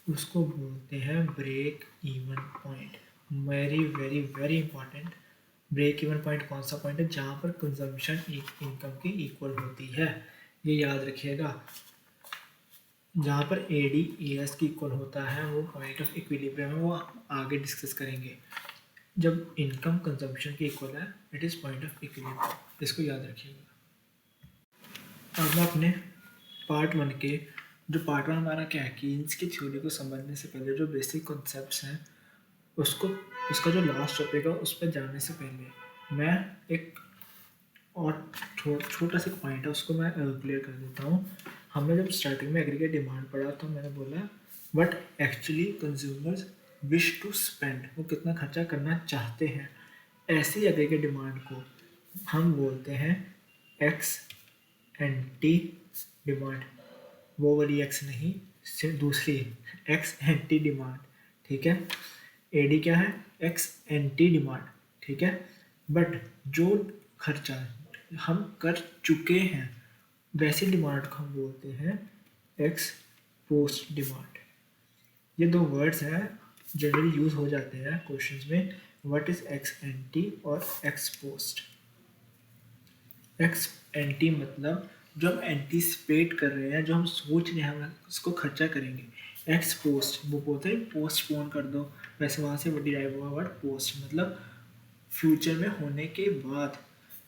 उसको बोलते हैं break even point. Very very very important. Break even point कौन सा पॉइंट है, जहाँ पर कंजम्पशन इनकम के इक्वल होती है, ये याद रखिएगा। जहाँ पर ए डी ए एस की इक्वल होता है वो पॉइंट ऑफ इक्विलिब्रियम है, वो आगे डिस्कस करेंगे। जब इनकम कंजम्पशन के इक्वल है it is point of equilibrium, इसको याद रखिएगा। अब मैं अपने पार्ट वन के, जो पार्ट वन हमारा क्या है, कीन्स की थ्योरी को समझने से पहले जो बेसिक कॉन्सेप्ट्स हैं उसको, उसका जो लास्ट टॉपिक है उस पर जाने से पहले मैं एक और छोटा सा पॉइंट है उसको मैं क्लियर कर देता हूँ। हमने जब स्टार्टिंग में एग्रीगेट डिमांड पढ़ा तो मैंने बोला but actually consumers wish to spend, वो कितना खर्चा करना चाहते हैं। ऐसी एग्रीगेट डिमांड को हम बोलते हैं एक्स एंटी डिमांड। वो वाली एक्स नहीं, सिर्फ दूसरी एक्स एंटी डिमांड। ठीक है। एडी क्या है, एक्स एंटी डिमांड। ठीक है। बट जो खर्चा हम कर चुके हैं वैसी डिमांड को हम बोलते हैं एक्स पोस्ट डिमांड। ये दो वर्ड्स हैं जनरली यूज हो जाते हैं क्वेश्चंस में, व्हाट इज एक्स एंटी और एक्स पोस्ट। एक्स एंटी मतलब जो हम एंटीसिपेट कर रहे हैं, जो हम सोच रहे हैं हम उसको खर्चा करेंगे। एक्स पोस्ट वो बोलते हैं पोस्टपोन कर दो, वैसे वहाँ से वो डिराइव हुआ वर्ड पोस्ट, मतलब फ्यूचर में होने के बाद।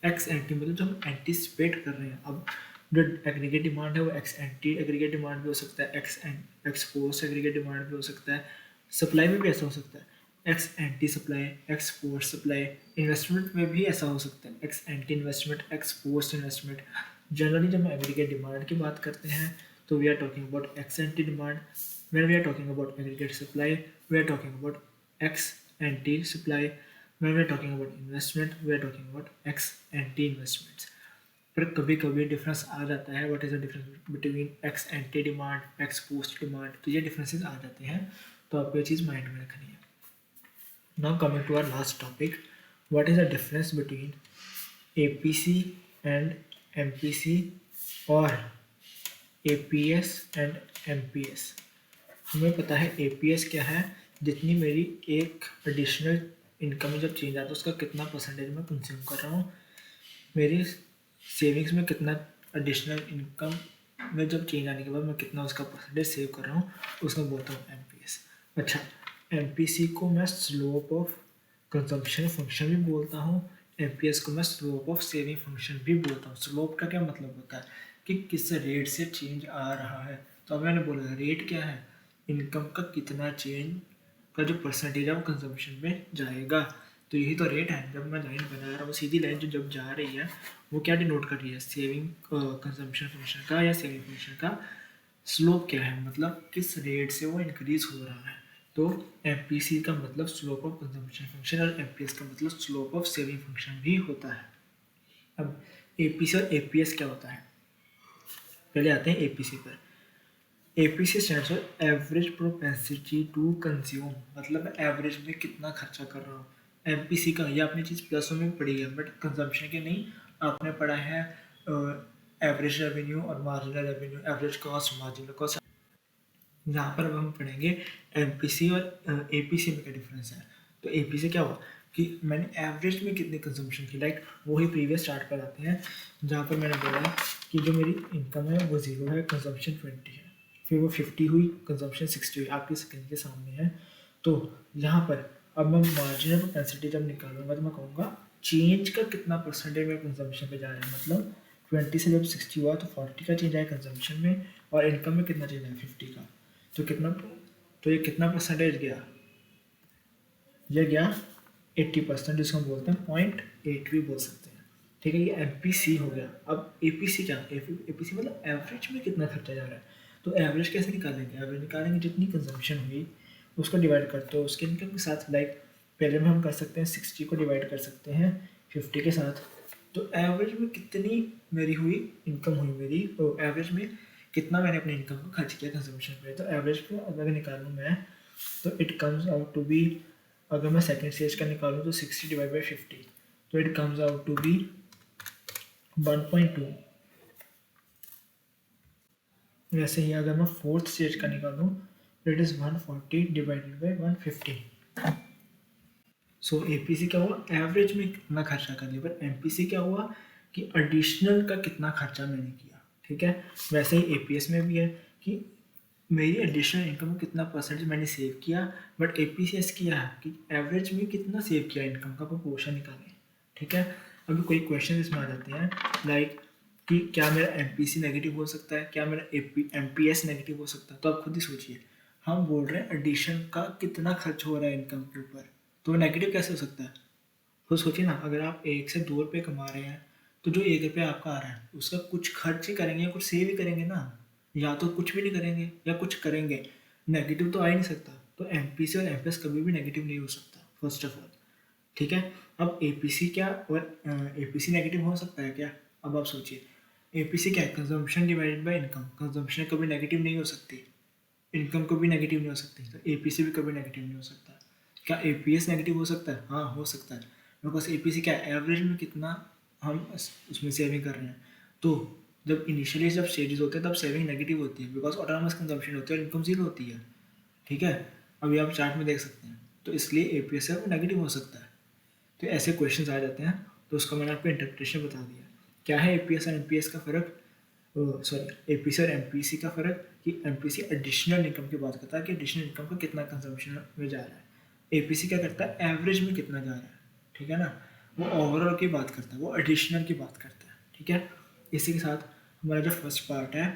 एक्स एंटी मतलब जो हम एंटीसिपेट कर रहे हैं। अब जो एग्रीगेट डिमांड है वो एक्स एंटी एग्रीगेट डिमांड भी हो सकता है, एक्स पोस्ट एग्रीगेट डिमांड भी हो सकता है। सप्लाई में भी ऐसा हो सकता है, ex ante supply ex post supply. Investment में भी ऐसा हो सकता है, ex ante investment ex post investment. Generally जब हम एग्रीगेट डिमांड की बात करते हैं तो we are talking about ex ante demand. When we are talking about aggregate supply we are talking about ex ante supply. when we're talking about investment, we're talking about ex ante investments. पर कभी कभी difference आ जाता है, what is the difference between x ante demand x post demand, तो ये differences आ जाते हैं, तो आपको ये चीज़ माइंड में रखनी है. Now coming to our last topic, what is the difference between APC and MPC और एपीएस एंड एमपीएस. हमें पता है एपीएस क्या है, जितनी मेरी एक एडिशनल इनकम में जब चेंज आता है उसका कितना परसेंटेज मैं कंज्यूम कर रहा हूँ, मेरी सेविंग्स में कितना एडिशनल इनकम में जब चेंज आने के बाद मैं कितना उसका परसेंटेज सेव कर रहा हूँ, उसको बोलता हूँ एमपीएस. अच्छा, एमपीसी को मैं स्लोप ऑफ कंजम्पशन फंक्शन भी बोलता हूँ, एमपीएस को मैं स्लोप ऑफ सेविंग फंक्शन भी बोलता हूँ. स्लोप का क्या मतलब होता है कि किस रेट से चेंज आ रहा है. तो अब मैंने बोला रेट क्या है, इनकम का कितना चेंज का जो परसेंटेज है वो कंजम्पशन में जाएगा. तो यही तो रेट है. जब मैं लाइन बना रहा हूँ, सीधी लाइन जो जब जा रही है वो क्या डिनोट कर रही है, सेविंग कंजम्पशन फंक्शन का या सेविंग फंक्शन का स्लोप क्या है, मतलब किस रेट से वो इंक्रीज हो रहा है. तो एमपीसी का मतलब स्लोप ऑफ कंजम्पशन फंक्शन और एमपीएस का मतलब स्लोप ऑफ सेविंग फंक्शन भी होता है. अब एपीसी और एपीएस क्या होता है, पहले आते हैं एपीसी पर. APC stands for average propensity to consume, मतलब एवरेज में कितना खर्चा कर रहा हूँ. एमपीसी का ये आपने चीज़ प्लस में पढ़ी है बट कंजम्पशन के नहीं. आपने पढ़ा है एवरेज रेवेन्यू और marginal revenue, average cost marginal cost. यहाँ पर अब हम पढ़ेंगे एमपीसी और एपीसी में क्या डिफरेंस है. तो एपीसी क्या हुआ कि मैंने एवरेज में कितनी कंजम्पशन की, लाइक वही प्रीवियस चार्ट पर आते हैं जहाँ पर मैंने बोला कि जो मेरी इनकम है वो 0 है, कंजम्पशन 20 है, फिर वो 50 हुई, कंजम्पशन 60 हुई, आपकी स्क्रीन के सामने है. तो यहाँ पर अब मैं मार्जिनल प्रोपेंसिटी जब निकालूंगा तो मैं कहूँगा चेंज का कितना परसेंटेज मेरे कंजम्पशन पे जा रहा है, मतलब 20 से जब 60 हुआ तो 40 का चेंज आया कंजम्पशन में, और इनकम में कितना चेंज आया 50 का. तो कितना, तो ये कितना परसेंटेज गया, ये गया 80%, जिसको हम बोलते हैं 0.8 भी बोल सकते हैं. ठीक है, ये एमपीसी हो गया. अब एपीसी क्या, एपीसी मतलब एवरेज में कितना खर्चा जा रहा है. तो एवरेज कैसे निकालेंगे, एवरेज निकालेंगे जितनी कंजम्पशन हुई उसको डिवाइड करते हो उसके इनकम के साथ. लाइक पहले में हम कर सकते हैं 60 को डिवाइड कर सकते हैं 50 के साथ. तो एवरेज में कितनी मेरी हुई इनकम हुई मेरी, तो एवरेज में कितना मैंने अपनी इनकम को खर्च किया कंजम्पशन पे. तो एवरेज को अगर निकालूँ मैं तो it comes out to be, अगर मैं सेकेंड स्टेज का निकालूँ तो 60 डिवाइड बाई 50, तो it comes out to be 1.2. वैसे ही अगर मैं फोर्थ स्टेज का निकालूँ तो it is 140 divided by 150. So APC क्या हुआ, एवरेज में कितना खर्चा कर लिया, पर एमपीसी क्या हुआ कि एडिशनल का कितना खर्चा मैंने किया. ठीक है, वैसे ही एपीएस में भी है कि मेरी एडिशनल इनकम में कितना परसेंटेज मैंने सेव किया, बट एपीसीएस किया है कि एवरेज में कितना सेव किया इनकम का प्रोपोर्शन निकालें. ठीक है, अभी कोई क्वेश्चन इसमें आ जाते हैं लाइक कि क्या मेरा एमपीसी नेगेटिव हो सकता है, क्या मेरा एमपीएस नेगेटिव हो सकता है. तो आप खुद ही सोचिए, हम बोल रहे हैं एडिशन का कितना खर्च हो रहा है इनकम के ऊपर, तो नेगेटिव कैसे हो सकता है. तो सोचिए ना, अगर आप 1 से 2 रुपये कमा रहे हैं तो जो 1 रुपया आपका आ रहा है उसका कुछ खर्च ही करेंगे या कुछ सेव ही करेंगे ना, या तो कुछ भी नहीं करेंगे या कुछ करेंगे. नेगेटिव तो आ ही नहीं सकता. तो एमपीसी और एमपीएस कभी भी नेगेटिव नहीं हो सकता फर्स्ट ऑफ ऑल. ठीक है, अब एपीसी क्या और एपीसी नेगेटिव हो सकता है क्या. अब आप सोचिए, एपीसी क्या है, consumption divided bye income. Consumption कभी नेगेटिव नहीं हो सकती, इनकम कभी नेगेटिव नहीं हो सकती, तो एपीसी भी कभी नेगेटिव नहीं हो सकता. क्या एपीएस नेगेटिव हो सकता है, हाँ हो सकता है, बिकॉज एपीसी क्या है, एवरेज में कितना हम उसमें सेविंग कर रहे हैं. तो जब इनिशियली जब स्टेजेस होते हैं तब सेविंग नेगेटिव होती है बिकॉज ऑटोनॉमस कंजम्पशन होती है और इनकम जीरो होती है. ठीक है, अभी आप चार्ट में देख सकते हैं. तो इसलिए एपीएस है वो नेगेटिव हो सकता है. तो ऐसे क्वेश्चन आ जाते हैं, तो उसका मैंने आपको इंटरप्रिटेशन बता दिया. क्या है एपीएस और एमपीएस का फ़र्क, सॉरी एपीसी और एमपीसी का फ़र्क, कि एमपीसी एडिशनल इनकम की बात करता है कि एडिशनल इनकम का कितना कंजम्पशन में जा रहा है. एपीसी क्या करता है, एवरेज में कितना जा रहा है. ठीक है ना, वो ओवरऑल की बात करता है, वो एडिशनल की बात करता है. ठीक है, इसी के साथ हमारा जो फर्स्ट पार्ट है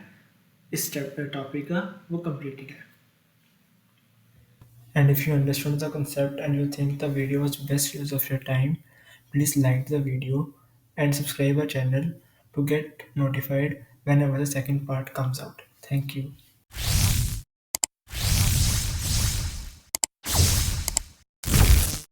इस टॉपिक का वो completed है. And if you understood the concept and you think the video was best use of your time, please like the video and subscribe our channel to get notified whenever the second part comes out. Thank you.